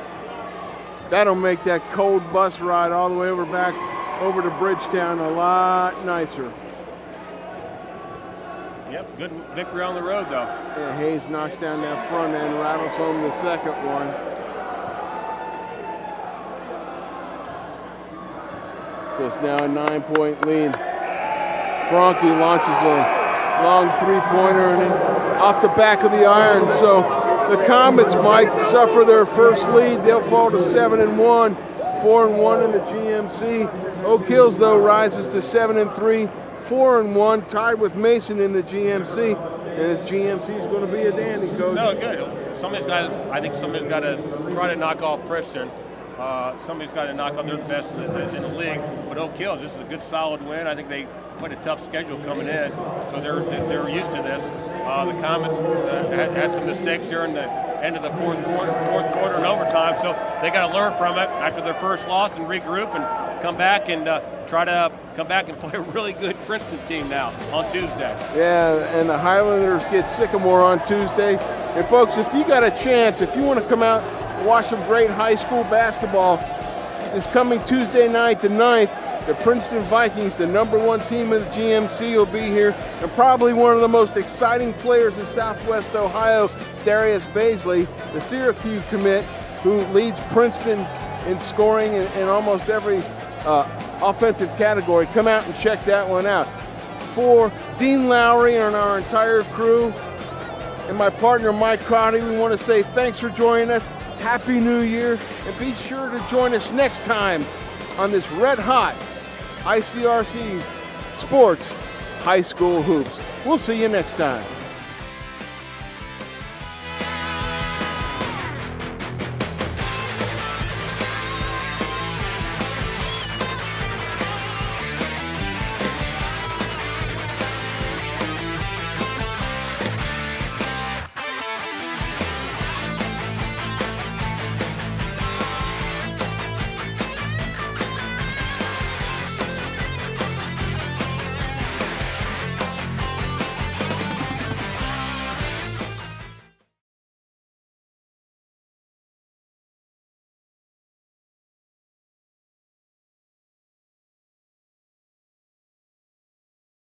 That'll make that cold bus ride all the way back over to Bridgetown a lot nicer. Yep, good victory on the road, though. Yeah, Hayes knocks down that front end, rattles home the second one. So it's now a 9-point lead. Franke launches a long three-pointer and then off the back of the iron. So the Comets, Mike, suffer their first lead. They'll fall to 7-1, 4-1 in the GMC. Oak Hills, though, rises to 7-3, 4-1, tied with Mason in the GMC. And this GMC is going to be a dandy, Coach. No, good. I think somebody's got to try to knock off Princeton. Somebody's got to knock on. They're the best in the league. But Oak Hills, this is a good, solid win. I think they put a tough schedule coming in, so they're used to this. The Comets had some mistakes during the end of the fourth quarter and overtime, so they got to learn from it after their first loss and regroup and come back and try to come back and play a really good Princeton team now on Tuesday. Yeah, and the Highlanders get Sycamore on Tuesday. And folks, if you got a chance, if you want to come out and watch some great high school basketball, this coming Tuesday night, the 9th, the Princeton Vikings, the #1 team of the GMC, will be here. And probably one of the most exciting players in Southwest Ohio, Darius Baisley, the Syracuse commit, who leads Princeton in scoring in almost every offensive category. Come out and check that one out. For Dean Lowry and our entire crew and my partner Mike Crowdy, we want to say thanks for joining us. Happy New Year, and be sure to join us next time on this red hot ICRC Sports High School Hoops. We'll see you next time.